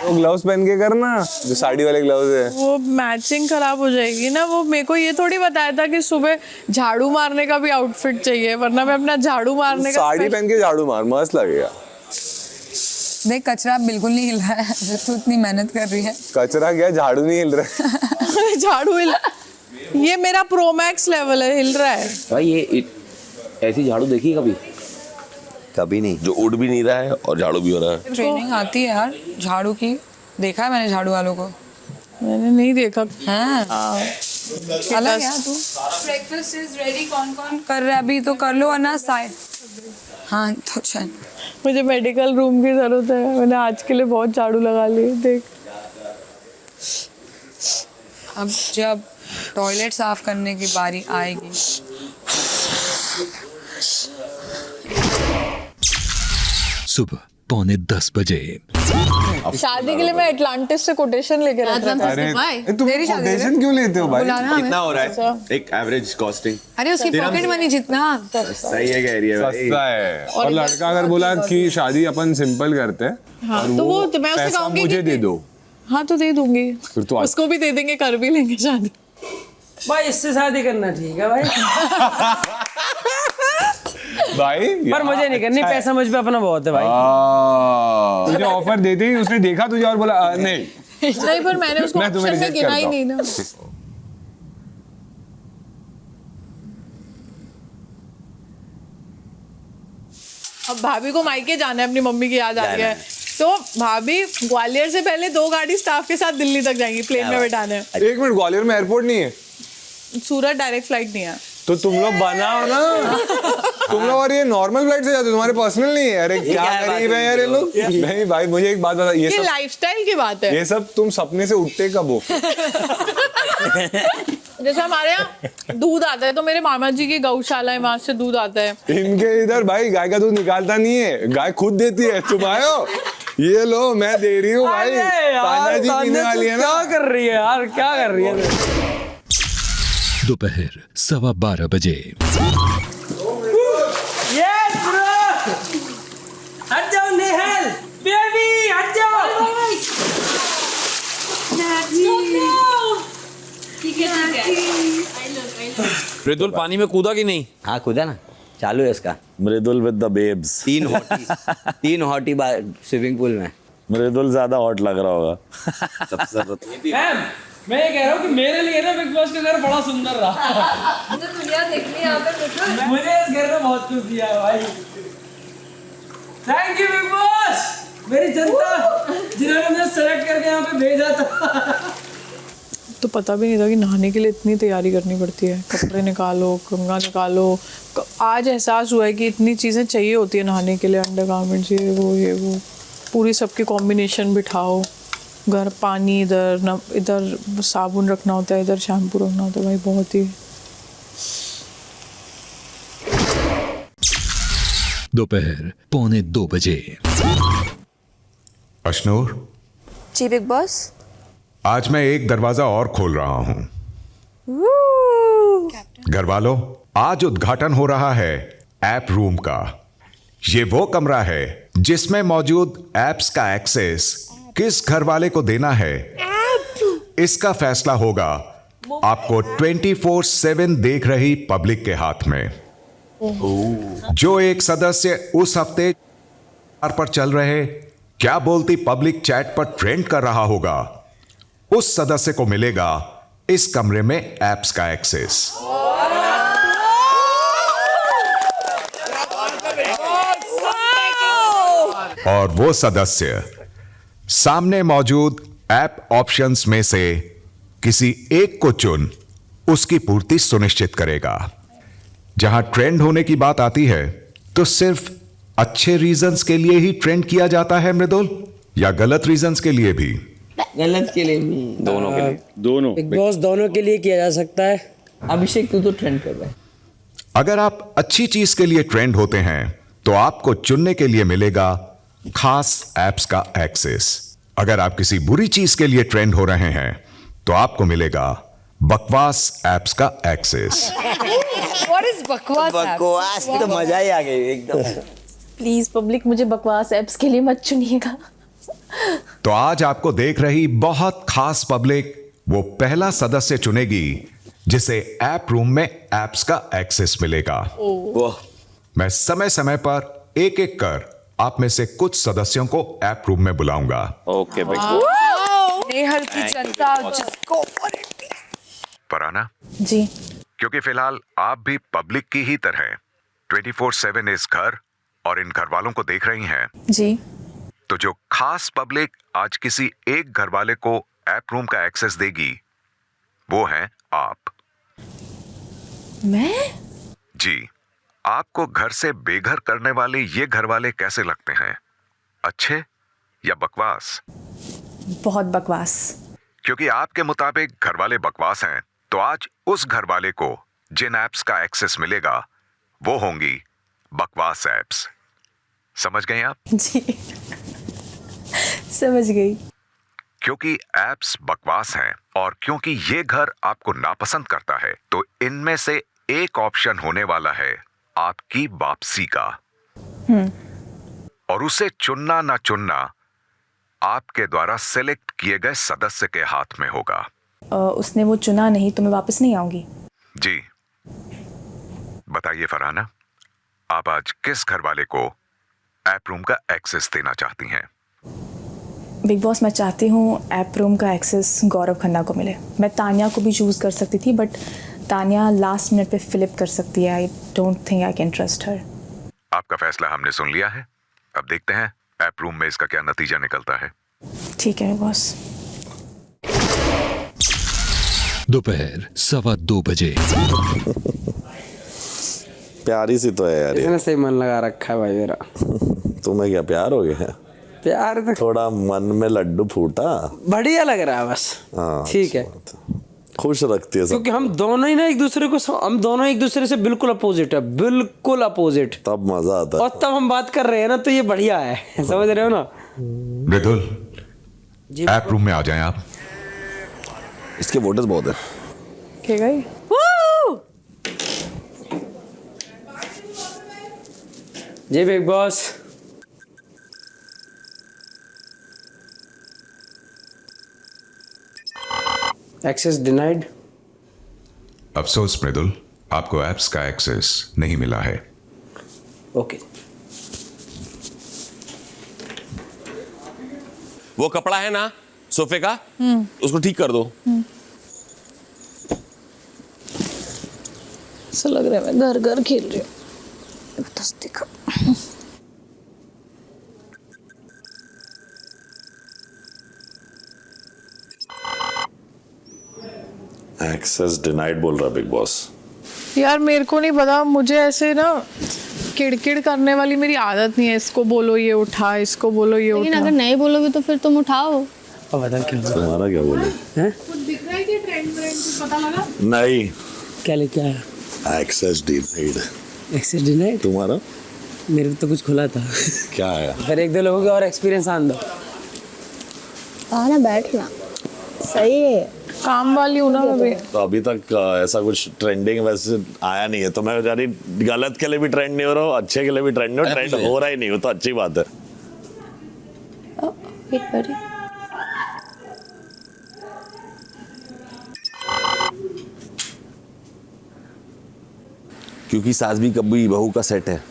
वो ग्लव्स पहन के करना, जो साड़ी वाले ग्लव्स है। वो मैचिंग खराब हो जाएगी ना। वो मेरे को ये थोड़ी बताया था कि सुबह झाड़ू मारने का भी आउटफिट चाहिए, वरना मैं अपना झाड़ू मारने का साड़ी पहन के झाड़ू मार, मस्त लगेगा। देख, कचरा बिल्कुल नहीं हिल रहा है, तू इतनी मेहनत कर रही है। कचरा क्या, झाड़ू नहीं हिल रहा है। झाड़ू हिल, ये मेरा प्रो मैक्स लेवल है, हिल रहा है भाई। ये ऐसी झाड़ू देखी कभी? कभी नहीं। जो उड़ भी नहीं रहा है और झाड़ू भी हो रहा है। ट्रेनिंग आती है यार झाड़ू की, देखा है मैंने झाड़ू वालों को। मैंने नहीं देखा। हाँ। अलग है तू। Breakfast is ready. कौन कौन कर रहा है अभी तो कर लो, वरना साइड। हाँ तो चल। मुझे मेडिकल रूम की जरूरत है, मैंने आज के लिए बहुत झाड़ू लगा ली। देख, अब जब टॉयलेट साफ करने की बारी आएगी। सुबह 9:45 बजे। शादी के लिए मैं एटलांटिस से कोटेशन लेके रखा था। अरे तुम कोटेशन क्यों लेते हो भाई? कितना हो रहा है एक एवरेज कॉस्टिंग? अरे उसकी पॉकेट मनी जितना। सही है, कह रही है भाई। सस्ता है। और लड़का अगर बोला कि शादी अपन सिंपल करते हैं, हाँ, और तो वो तो मैं उसे पैसा कहूंगी मुझे कि दे दो, हाँ तो दे दूंगी, फिर तो उसको भी दे देंगे, कर भी लेंगे शादी। भाई इससे शादी करना ठीक है भाई। भाई पर मुझे नहीं करनी, पैसा मुझ पे अपना बहुत है भाई। तुझे ऑफर देते ही उसने देखा तुझे और बोला नहीं नहीं, पर मैंने उसको मैं तुम्हें ऑप्शन में reject गिना ही करता नहीं ना। अब भाभी को मायके जाना है, अपनी मम्मी की याद आ गया है, तो भाभी ग्वालियर से पहले 2 गाड़ी स्टाफ के साथ दिल्ली तक जाएंगी, प्लेन में बैठाने। 1 मिनट, ग्वालियर में एयरपोर्ट नहीं है? सूरत डायरेक्ट फ्लाइट नहीं है। तो तुम लोग बनाओ ना। तुम लोग और ये नॉर्मल फ्लाइट से जाते हो, तुम्हारे पर्सनल नहीं है। अरे क्या गरीब है यार ये लोग। नहीं भाई मुझे एक बात बता, ये सब लाइफस्टाइल की बात है। ये सब तुम सपने से उठते कब हो? जैसे हमारे यहाँ दूध आता है, तो मेरे मामा जी की गौशाला है, वहां से दूध आता है। इनके इधर भाई गाय का दूध निकालता नहीं है, गाय खुद देती है। तुम आयो, ये लो मैं दे रही हूँ भाई। ताना जी पीने वाली है ना। क्या कर रही है यार, क्या कर रही है? दोपहर 12:15 बजे। यस ब्रो, हट जाओ नेहल, बेबी हट जाओ। ठीक है। मृदुल पानी में कूदा कि नहीं? हाँ कूदा ना, चालू है इसका। Mridul with the babes. 3 hottie swimming pool में। मृदुल ज्यादा हॉट लग रहा होगा। मैम मैं ये कह रहा हूँ कि मेरे लिए ना बिग बॉस का घर बड़ा सुंदर रहा। मुझे दुनिया देखनी है यहाँ पे। मुझे इस घर में बहुत कुछ दिया है भाई। थैंक यू बिग बॉस, मेरी जनता जिन्होंने मुझे सेलेक्ट करके यहाँ पे भेजा था। तो पता भी नहीं था कि नहाने के लिए इतनी तैयारी करनी पड़ती है, कपड़े निकालो, कंघा निकालो। आज एहसास हुआ है कि इतनी चीज़ें चाहिए होती है नहाने के लिए, अंडरगारमेंट्स ये वो पूरी सबकी कॉम्बिनेशन बिठाओ। घर पानी इधर साबुन रखना होता है, इधर शैम्पू रखना होता है, भाई बहुत ही। दोपहर 1:45 बजे। अशनूर जी बिग बॉस। आज मैं एक दरवाजा और खोल रहा हूं। घर वालों, आज उद्घाटन हो रहा है ऐप रूम का। ये वो कमरा है जिसमें मौजूद ऐप्स का एक्सेस किस घर वाले को देना है, इसका फैसला होगा आपको 24/7 देख रही पब्लिक के हाथ में। जो एक सदस्य उस हफ्ते पर चल रहे क्या बोलती पब्लिक चैट पर ट्रेंड कर रहा होगा, उस सदस्य को मिलेगा इस कमरे में ऐप्स का एक्सेस। और वो सदस्य सामने मौजूद ऐप ऑप्शंस में से किसी एक को चुन उसकी पूर्ति सुनिश्चित करेगा। जहां ट्रेंड होने की बात आती है तो सिर्फ अच्छे रीजंस के लिए ही ट्रेंड किया जाता है मृदुल, या गलत रीजंस के लिए भी? गलत के लिए भी, दोनों के लिए। दोनों बिग बॉस दोनों के लिए किया जा सकता है। अभिषेक तू तो ट्रेंड कर रहा है। अगर आप अच्छी चीज के लिए ट्रेंड होते हैं तो आपको चुनने के लिए मिलेगा खास ऐप्स का एक्सेस। अगर आप किसी बुरी चीज के लिए ट्रेंड हो रहे हैं तो आपको मिलेगा बकवास ऐप्स का एक्सेस। What is बकवास? बकवास तो मजा ही आ गई एकदम। प्लीज पब्लिक मुझे बकवास ऐप्स के लिए मत चुनिएगा। तो आज आपको देख रही बहुत खास पब्लिक वो पहला सदस्य चुनेगी जिसे ऐप रूम में ऐप्स का एक्सेस मिलेगा। मैं समय समय पर एक एक कर आप में से कुछ सदस्यों को ऐप रूम में बुलाऊंगा। ओके भाई। नेहल की जनता जिसको पराना जी। क्योंकि फिलहाल आप भी पब्लिक की ही तरह 24/7 इस घर और इन घर वालों को देख रही हैं, जी। तो जो खास पब्लिक आज किसी एक घर वाले को ऐप रूम का एक्सेस देगी वो हैं आप। मैं? जी, आपको घर से बेघर करने वाले ये घर वाले कैसे लगते हैं, अच्छे या बकवास? बहुत बकवास। क्योंकि आपके मुताबिक घर वाले बकवास हैं, तो आज उस घर वाले को जिन ऐप्स का एक्सेस मिलेगा वो होंगी बकवास ऐप्स। समझ गए आप? जी समझ गई। क्योंकि ऐप्स बकवास हैं और क्योंकि ये घर आपको नापसंद करता है, तो इनमें से एक ऑप्शन होने वाला है आपकी वापसी का। और उसे चुनना ना चुनना आपके द्वारा सिलेक्ट किए गए सदस्य के हाथ में होगा। उसने वो चुना नहीं तो मैं वापस नहीं आऊंगी। जी बताइए फरहाना, आप आज किस घर वाले को ऐप रूम का एक्सेस देना चाहती हैं? बिग बॉस, मैं चाहती हूँ ऐप रूम का एक्सेस गौरव खन्ना को मिले। मैं तानिया को भी चूज कर सकती थी, बट तानिया लास्ट मिनट पे फ्लिप कर सकती है। I don't think I can trust her. आपका फैसला हमने सुन लिया है, अब देखते हैं ऐप रूम में इसका क्या नतीजा निकलता है। ठीक है बॉस। दोपहर 2:15 बजे। प्यारी सी तो है यार, इसने सही मन लगा रखा है भाई मेरा। तुम्हें क्या प्यार हो गया? प्यार तो थोड़ा मन में लड्डू फूटा, बढ़िया लग रहा है बस। हाँ ठीक है, खुश रखती है सब। क्योंकि हम दोनों ही ना एक दूसरे को, हम दोनों एक दूसरे से बिल्कुल अपोजिट है, बिल्कुल अपोजिट। तब मजा आता है। और तब हम बात कर रहे हैं ना, तो ये बढ़िया है, समझ रहे हो ना? मृदुल, ऐप रूम में आ जाएं आप। इसके वोटर्स बहुत है। क्या गई? जी बिग बॉस। Access denied. अफसोस मृदुल, आपको ऐप्स का एक्सेस नहीं मिला है। ओके। वो कपड़ा है ना सोफे का, उसको ठीक कर दो। ऐसा लग रहा है मैं घर घर खेल रही हूँ। एक्सेस डिनाइड बोल रहा बिग बॉस। यार मेरे को नहीं पता, मुझे ऐसे ना किड़किड़ करने वाली मेरी आदत नहीं है। इसको बोलो ये उठा, इसको बोलो ये लेकिन उठा। अगर नहीं बोलोगे तो फिर तुम उठाओ। अब बता क्या तुम्हारा क्या बोले? कुछ दिख रहा है कि ट्रेंड कुछ पता लगा? नहीं, क्या लेके आया? Access denied. Access denied? तुम्हारा? मेरे तो कुछ खुला था। क्या आया? फिर एक दो लोगों के और एक्सपीरियंस आन दो। ना बैठना सही है, काम वाली हूँ ना अभी। तो अभी तक ऐसा कुछ ट्रेंडिंग वैसे आया नहीं है, तो मैं यानी गलत के लिए भी ट्रेंड नहीं हो रहा हूँ, अच्छे के लिए भी ट्रेंड नहीं हो, ट्रेंड हो रहा ही नहीं हो, तो अच्छी बात है। क्योंकि सास भी कभी बहू का सेट है।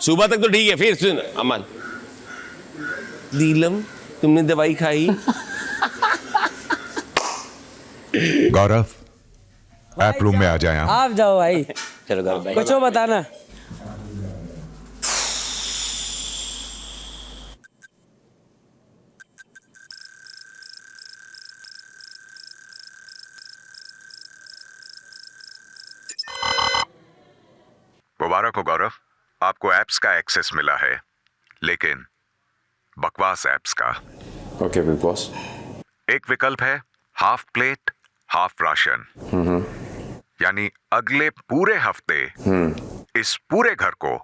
सुबह तक तो ठीक है, फिर सुन अमन, नीलम तुमने दवाई खाई? गौरव, ऐप रूम में आ जाएं आप। आप जाओ भाई। चलो गौरव भाई, कुछ हो बताना। मुबारक हो गौरव, आपको ऐप्स का एक्सेस मिला है, लेकिन बकवास ऐप्स का। Okay big boss. एक विकल्प है हाफ प्लेट हाफ राशन, यानी अगले पूरे हफ्ते इस पूरे घर को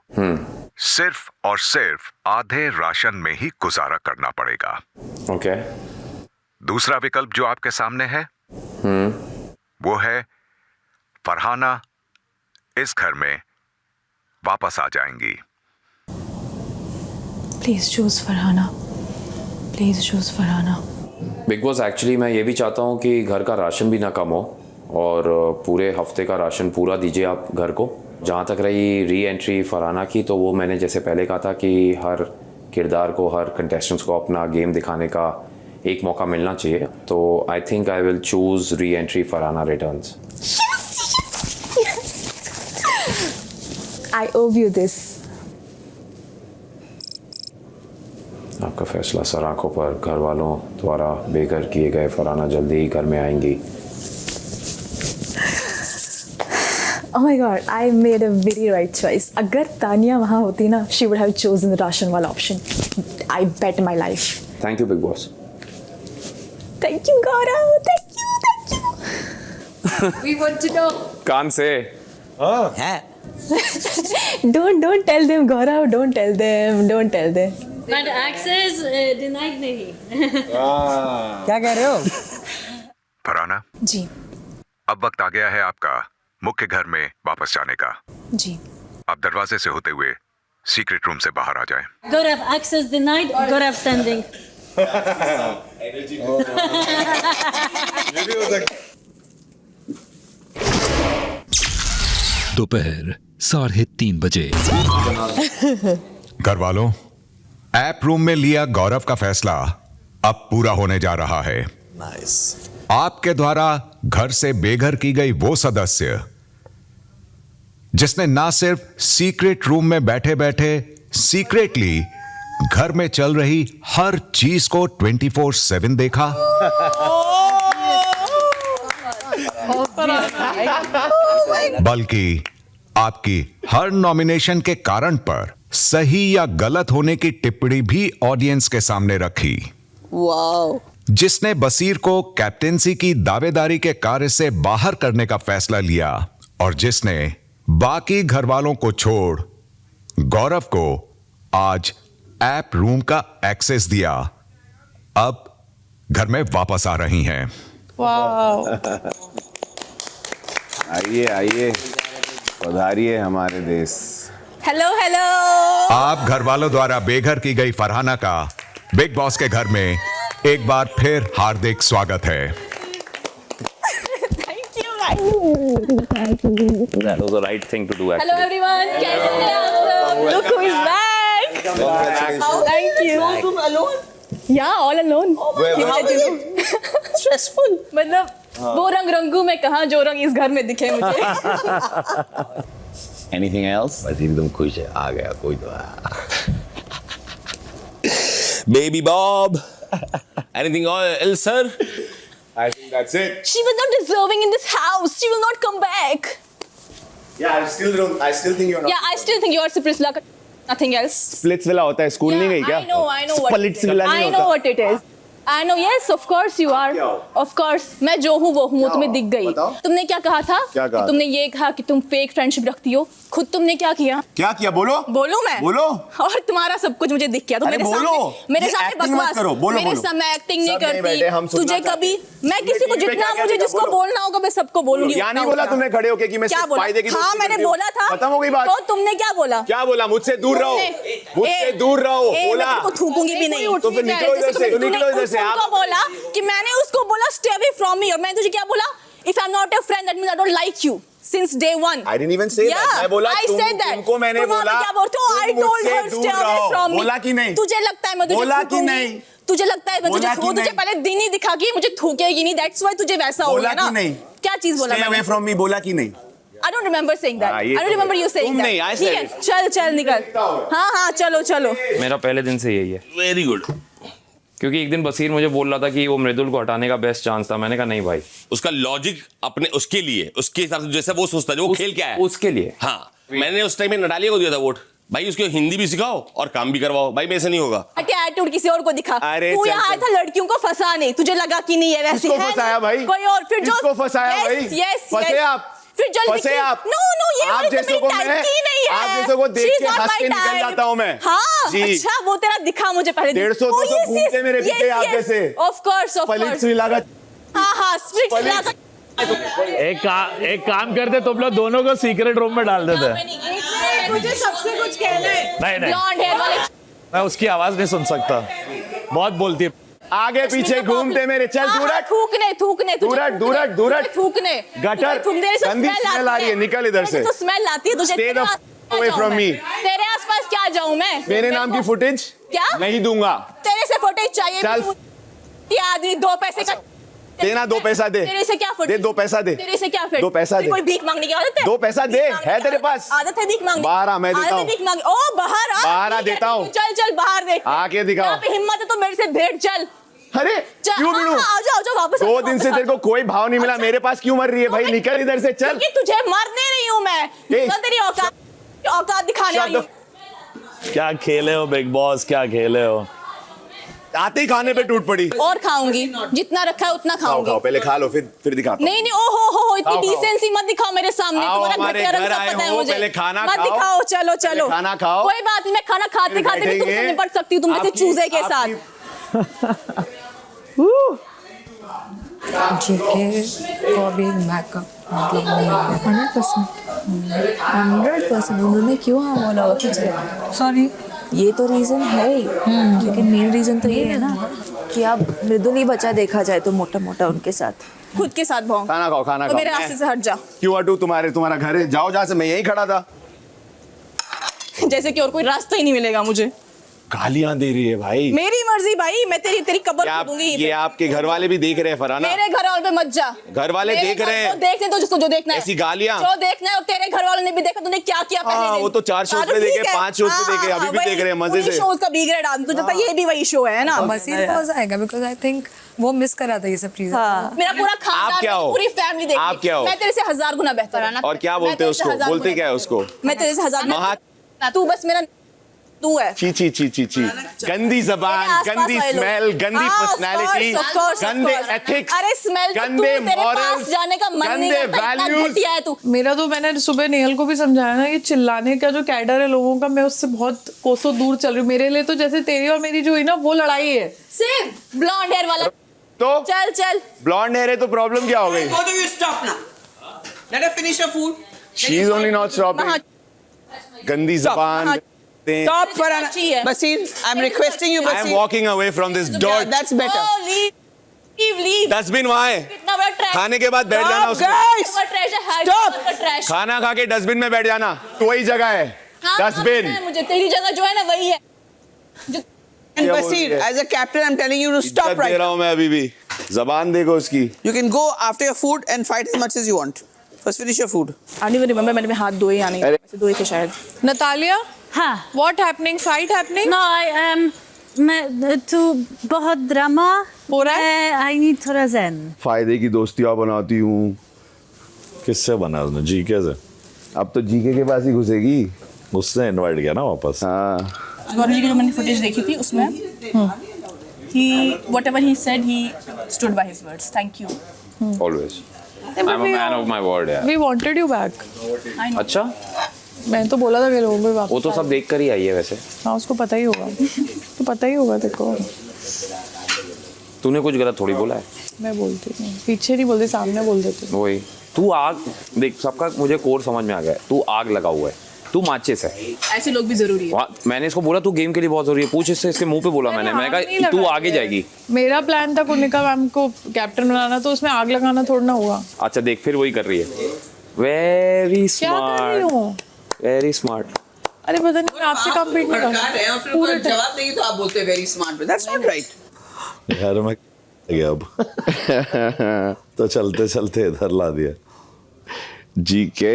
सिर्फ और सिर्फ आधे राशन में ही गुजारा करना पड़ेगा। ओके। दूसरा विकल्प जो आपके सामने है वो है फरहाना इस घर में वापस आ जाएंगी। Please choose Farhana, please choose Farhana. Big boss, actually मैं ये भी चाहता हूँ कि घर का राशन भी ना कम हो और पूरे हफ्ते का राशन पूरा दीजिए आप घर को। जहाँ तक रही री एंट्री फरहाना की, तो वो मैंने जैसे पहले कहा था कि हर किरदार को, हर कंटेस्टेंट्स को अपना गेम दिखाने का एक मौका मिलना चाहिए। तो I think I will choose re entry Farhana returns. I owe you this. आपका फैसला सर आंखों पर। घर वालों द्वारा बेघर किए गए फरहाना जल्दी ही घर में आएंगी। Oh my God, I made a very right choice. अगर तानिया वहाँ होती ना, she would have chosen the ration वाला option. I bet my life. Thank you big boss. Thank you, Gaurav. Thank you. We want to know. कान से। है। Don't tell them, Gaurav. Don't tell them. Don't tell them. But access denied नहीं। क्या कह रहे हो? फरहाना जी। अब वक्त आ गया है आपका मुख्य घर में वापस जाने का। जी। आप दरवाजे से होते हुए सीक्रेट रूम से बाहर आ जाए। Gaurav, access denied. Gaurav standing. दोपहर 3:30 बजे। घर वालों, ऐप रूम में लिया गौरव का फैसला अब पूरा होने जा रहा है। नाइस। आपके द्वारा घर से बेघर की गई वो सदस्य जिसने ना सिर्फ सीक्रेट रूम में बैठे बैठे सीक्रेटली घर में चल रही हर चीज को 24/7 देखा, बल्कि आपकी हर नॉमिनेशन के कारण पर सही या गलत होने की टिप्पणी भी ऑडियंस के सामने रखी। वाओ। जिसने बसीर को कैप्टेंसी की दावेदारी के कार्य से बाहर करने का फैसला लिया और जिसने बाकी घर वालों को छोड़ गौरव को आज ऐप रूम का एक्सेस दिया, अब घर में वापस आ रही हैं। आइए आइए, पधारिए हमारे देश। Hello hello. आप घर वालों द्वारा बेघर की गई फरहाना का बिग बॉस के घर में एक बार फिर हार्दिक स्वागत है। That was the right thing to do actually. Hello everyone. कैसे हैं आप सब? Look who is back. Thank you. तुम alone? Yeah, all alone. How is it? Stressful. मतलब वो रंग रंगू में कहा जो रंग इस घर में दिखे मुझे। Anything else? बस एकदम खुश है, आ गया कोई तो। Baby Bob. Anything else, sir? I think that's it. She was not deserving in this house. She will not come back. Yeah, I still think you're not. Yeah, I still think you are Priscilla. Nothing else. Splitsvilla होता है, स्कूल नहीं गई क्या? I know what. Splitsvilla नहीं I होता। know what it is. I know, yes, of course you are. Of course. मैं जो हूँ वो हूँ, तुम्हें दिख गई। तुमने क्या कहा था? क्या कहा? तुमने ये कहा कि तुम फेक फ्रेंडशिप रखती हो। खुद तुमने क्या किया? क्या किया? बोलो। बोलूं मैं? बोलो। और तुम्हारा सब कुछ मुझे दिख गया। तो मेरे सामने बकवास। मेरे सामने एक्टिंग नहीं करती। तुझे कभी मैं किसी को जितना मुझे जिसको बोलना होगा मैं सबको बोलूंगी। या नहीं बोला तुमने खड़े होके कि मैं सिर्फ फायदे की दोस्ती हाँ मैंने बोला था। खत्म हो गई बात। तो तुमने क्या बोला? क्या बोला? मुझसे दूर रहो, मुझसे दूर रहो बोला। मैं थूकूंगी भी नहीं। तो फिर निकलो इधर से, निकलो इधर से। आप बोला कि मैंने उसको बोला स्टे अवे फ्रॉम मी और मैं तुझे क्या बोला? If I'm not your friend, that means I don't like you since day one. I didn't even say that. मैं बोला तुमको मैंने बोला क्या बोलते हो? I told her stay away from me. बोला कि नहीं? तुझे लगता है मैं तुझे बोला कि नहीं? तुझे लगता है मैं तुझे पहले दिन ही दिखा कि मुझे थूकेगी नहीं, that's why तुझे वैसा हो गया ना? बोला कि नहीं? क्या चीज बोला मैंने? Stay away from me बोला कि नहीं? I don't remember saying that. I don't remember you saying that. नहीं, I said it. चल निकल। हाँ चलो चलो। मेरा पहले दिन से यही है। Very good. क्योंकि एक दिन बसीर मुझे बोल रहा था कि वो मृदुल को हटाने का बेस्ट चांस था, मैंने कहा नहीं भाई। उसका लॉजिक अपने उसके लिए, उसके हिसाब से जैसा वो सोचता है, जो खेल क्या है उसके लिए। हाँ, मैंने उस टाइम में नडालिया को दिया था वोट। भाई उसको हिंदी भी सिखाओ और काम भी करवाओ। भाई मेरे से नहीं होगा। एटीट्यूड किसी और को दिखा। तू यहाँ आया था लड़कियों को फंसाने, तुझे लगा कि नहीं है वैसे। किसको फंसाया भाई? कोई और फिर जो किसको फंसाया भाई? फंसे आप। फिर जल्दी फंसे आप। नो ये आप जैसों को मैं, आप जैसों को देख के हंस के निकल जाता हूँ मैं। हाँ अच्छा वो तेरा दिखा मुझे पहले। 150-200 घूमते मेरे पीछे आप जैसे। ऑफ कोर्स स्प्लिट्सविला का। हाँ स्प्लिट्सविला का। एक काम करते तुम लोग दोनों को सीक्रेट रूम में डाल देते। मुझे सबसे कुछ कहना है। नहीं मैं उसकी आवाज नहीं सुन सकता, बहुत बोलती है। आगे पीछे घूमते मेरे। चल दूरट थूकने दूरट थूकने गटर गंदी स्मेल आ रही है, निकल इधर से। तो स्मेल आती है तुझे। Stay the away from me. तेरे आसपास क्या जाऊं मैं? मेरे नाम की फुटेज क्या नहीं दूंगा। तेरे से फुटेज चाहिए? चल ये आदमी 2 पैसे का देना, 2 पैसा दे। तेरे से क्या दे 2 पैसा दे। तेरे से क्या फिर? 2 पैसा दे। कोई भीख मांगने की आदत है? 2 पैसा दे, है तेरे पास आदत है भीख मांगने? बाहर आ, मैं देता हूँ। भीख मांगे। ओ बाहर आ, बाहर आ, देता हूँ। चल बाहर देख, आके दिखाओ। यहाँ पे हिम्मत है तो मेरे से भेंट। चल अरे क्यों भिड़ूं? आ जाओ वापस। 2 दिन से तेरे को कोई भाव नहीं मिला, मेरे पास क्यों मर रही है भाई? निकल इधर से चल। तुझे मरने नहीं हूँ मैं, तेरी औकात दिखाने वाली हूँ। क्या खेले हो बिग बॉस, क्या खेले हो? आते ही खाने पे टूट पड़ी। और खाऊंगी, जितना रखा है उतना खाऊंगी। खाओ पहले खा लो, फिर दिखाता हूं। नहीं हो इतनी डिसेंसी मत दिखाओ मेरे सामने। तुम्हारा घटिया रंग सब पता है मुझे। पहले खाना मत दिखाओ। चलो खाना खाओ। कोई बात नहीं, मैं खाना खाते भी तुमसे निपट सकती हूँ, तुम जैसे चूजे के साथ। जीके को भी बैकअप मतलब 100% उन्होंने क्यों हाँ बोला होगा कि सॉरी ये तो रीज़न है ही लेकिन मेन रीज़न तो ये है ना कि आप मृदुली बच्चा देखा जाए तो मोटा मोटा उनके साथ खुद के साथ भाव खाना खाओ तो मेरे रास्ते से हट जा क्यों हटू तुम्हारा घर है जाओ जहाँ से मैं यहीं खड़ा था जैसे कि और कोई रास्ता ही नहीं मिलेगा मुझे गालियां दे रही है भाई मेरी मर्जी भाई मैं तेरी कब्र खोदूंगी ये आपके घर वाले भी देख रहे हैं फरहाना मेरे घर वालों पे मत जा घर वाले देख रहे हैं देखने तो जिसको जो देखना है ऐसी गालियां जो देखना है और तेरे घर वालों ने भी देखा तूने क्या किया पहले दिन वो तो 4 शोज पे देखे 5 शोज पे देखे अभी भी देख रहे हैं मजे से शोज का बी ग्रेड आदमी तुझे पता ये भी वही शो है ना मसीर पहुंच आएगा बिकॉज आई थिंक वो मिस करा था ये सब चीजें मेरा पूरा खानदान पूरी फैमिली देखी आप क्या हो मैं तेरे से 1000 गुना बेहतर है ना और क्या बोलते हैं उसको बोलते क्या है उसको मैं तेरे से 1000 तू बस मेरा तू है ची गंदी जबान गंदी स्मेल गंदी पर्सनालिटी गंदे एथिक्स अरे स्मेल गंदे मॉरल्स जाने का मन नहीं करता इतना घटिया है तू मेरा तो मैंने सुबह नेहल को भी समझाया ना कि चिल्लाने का जो कैडर है लोगों का मैं उससे बहुत कोसों दूर चल रही हूँ मेरे लिए तो जैसे तेरी और मेरी जो हुई ना वो लड़ाई है सेम ब्लॉन्ड हेयर वाला तो चल ब्लॉन्ड हेयर है तो प्रॉब्लम क्या हो गई स्टॉप ना let us finish your food she is only not stopping गंदी जबान Stop, Farhana. Basir, I'm requesting you, Basir. I am walking away from this dirt. Yeah, that's better. Oh, leave. Dustbin वहाँ है कितना बड़ा ट्रैश खाने के बाद बैठ जाना उसमें Guys, स्टॉप खाना खा के डस्टबिन में बैठ जाना तो वही जगह है डस्टबिन मुझे तेरी जगह जो है ना वही है And Basir, as a captain, I'm telling you to stop they right रहा हूँ मैं अभी भी जबान देखो उसकी You can go after your food and fight as much as you want. First finish your food. I don't even remember मैंने हाथ धोए या नहीं ऐसे धोए थे शायद नतालिया हाँ What happening? Fight happening? No, I am मैं तू बहुत ड्रामा हो रहा है I need थोड़ा zen फायदे की दोस्तियां बनाती हूँ किससे बना उसने जीके से अब तो जीके के पास ही घुसेगी उसने इनवाइट किया ना वापस हाँ गौरव जी की जो मैंने फुटेज देखी थी उसमें he whatever he said he stood by his words thank you Always. I'm a man of my word यार we wanted you back अच्छा मैं तो बोला था कि लोगों में वापस वो तो सब देख कर ही आई है वैसे हाँ उसको पता ही होगा तो पता ही होगा तेरे को तूने कुछ गलत थोड़ी बोला है मैं बोलती हूँ पीछे नहीं बोलती सामने बोल देती वही तू आग देख सबका मुझे कोर समझ में आ गया तू आग लगा हुआ है तू माचिस है ऐसे लोग भी जरूरी है मैंने इसको बोला तू गेम के लिए बहुत जरूरी है पूछ इससे इसके मुंह पे बोला मैंने कहा तू आगे जाएगी मेरा प्लान था कुनिका मैम को कैप्टन बनाना तो उसमें आग लगाना थोड़ा ना हुआ अच्छा देख फिर वही कर रही है वेरी स्मार्ट वेरी स्मार्ट अरे पता नहीं मैं आपसे कम्पीट नहीं कर पूरे जवाब देगी तो आप बोलते हैं very smart that's not right घर में गया अब तो चलते चलते इधर ला दिया जीके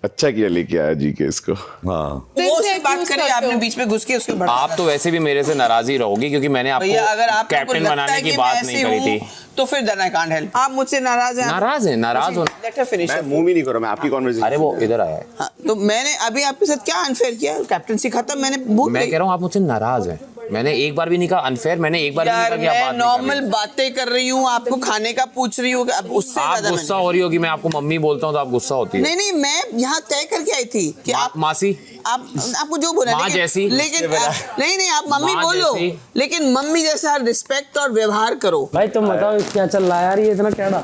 अच्छा किया लेके आया जीके इसको हाँ वो उससे बात करी आपने बीच में घुस के उसके बढ़ा आप तो वैसे भी मेरे से नाराज ही रहोगी क्योंकि मैंने आपको कैप्टन बनाने की बात नहीं करी थी तो फिर देन आई कांट हेल्प आप मुझसे नाराज हैं नाराज हो लेट हर फिनिश मैं मुंह भी नहीं करूँ मैं आपकी कॉन्वर्सेशन अरे वो इधर आया है हाँ तो मैंने अभी आपके साथ क्या अनफेयर किया कैप्टनसी खत्म मैंने मैं कह रहा हूँ आप मुझसे नाराज हैं मैंने एक बार भी नहीं कहा अनफेयर मैंने एक बार भी नहीं कहा कि आप बात नॉर्मल बातें कर रही हूँ आपको खाने का पूछ रही हूँ अब उससे आप ज्यादा गुस्सा हो रही होगी मैं आपको मम्मी बोलता हूँ तो आप गुस्सा होती है नहीं मैं यहाँ तय करके आई थी कि आप मासी आपको जो बोला माँ जैसी लेकिन नहीं आप मम्मी बोलो लेकिन मम्मी जैसा रिस्पेक्ट और व्यवहार करो भाई तुम बताओ क्या चल रहा है यार ये इतना कैड़ा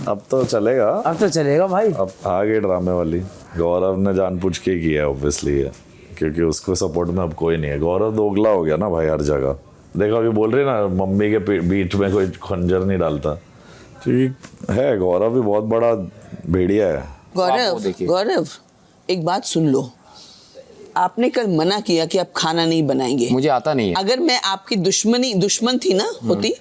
अब तो चलेगा अब तो चलेगा भाई अब आ गए ड्रामे वाली गौरव ने जानबूझ के किया ऑब्वियसली है क्योंकि उसको सपोर्ट में अब कोई नहीं है गौरव दोगला हो गया ना भाई हर जगह देखो अभी बोल रही ना मम्मी के बीच में कोई खंजर नहीं डालता ठीक है गौरव भी बहुत बड़ा भेड़िया है गौरव एक बात सुन लो आपने कल मना किया कि आप खाना नहीं बनाएंगे मुझे आता नहीं है अगर मैं आपकी दुश्मन थी ना होती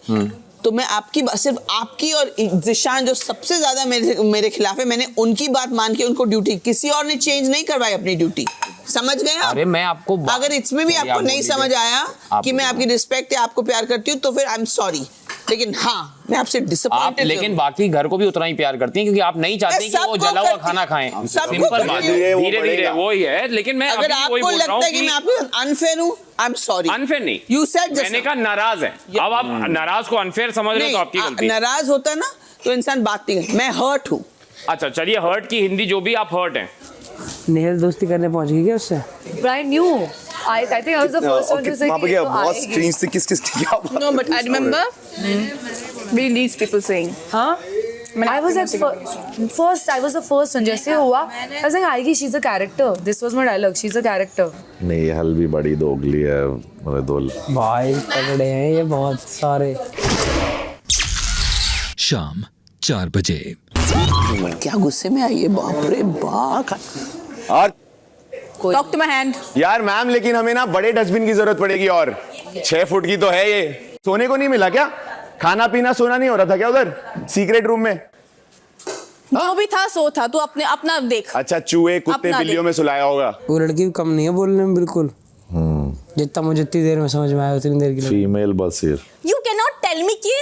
तो मैं आपकी सिर्फ आपकी और जिशान जो सबसे ज्यादा मेरे खिलाफ है मैंने उनकी बात मान के उनको ड्यूटी किसी और ने चेंज नहीं करवाई अपनी ड्यूटी समझ गए आप? अरे मैं आपको अगर इसमें भी आपको नहीं समझ आया कि मैं आपकी रिस्पेक्ट या आपको प्यार करती हूँ तो फिर आई एम सॉरी लेकिन हाँ मैं आपसे डिसअपॉइंटेड लेकिन बाकी घर को भी उतना ही प्यार करती हैं क्योंकि आप नहीं चाहती कि वो जला हुआ खाना खाएं सिंपल बात है धीरे-धीरे वो ही है लेकिन मैं अगर आपको लगता है कि मैं आपको अनफेयर हूँ आई एम सॉरी अनफेयर नहीं यू सेड मैंने कहा नाराज है अब आप नाराज को अनफेयर समझ रहे हो तो आपकी गलती नाराज होता है ना तो इंसान बात नहीं करता मैं हर्ट हूँ अच्छा चलिए हर्ट की हिंदी जो भी आप हर्ट हैं नेहल दोस्ती करने पहुंच गई क्या उससे Brian knew. I think I was the first one to say. बहुत स्क्रीन से किस क्या No, but I remember really needs people saying. हाँ I was at first I was the first one. जैसे हुआ I was like आएगी, she's a character. This was my dialogue. She's a character. नहीं हल भी बड़ी दोगली है मेरे दो भाई तगड़े हैं ये बहुत सारे। शाम 4 बजे। क्या गुस्से में आई है, बाप रे बाप। और Talk to my hand. यार मैम, लेकिन हमें ना बड़े डस्टबिन की जरूरत पड़ेगी और 6 फुट की तो है ये। सोने को नहीं मिला क्या? खाना पीना सोना नहीं हो रहा था क्या उधर सीक्रेट रूम में? जो भी था सो था, तू अपने अपना देख। अच्छा, चूहे कुत्ते बिल्लियों में सुलाया होगा। वो लड़की भी कम नहीं है बोलने में बिल्कुल। जितना मुझे जितनी देर में समझ में आया उतनी देर की female Baseer. You cannot tell me कि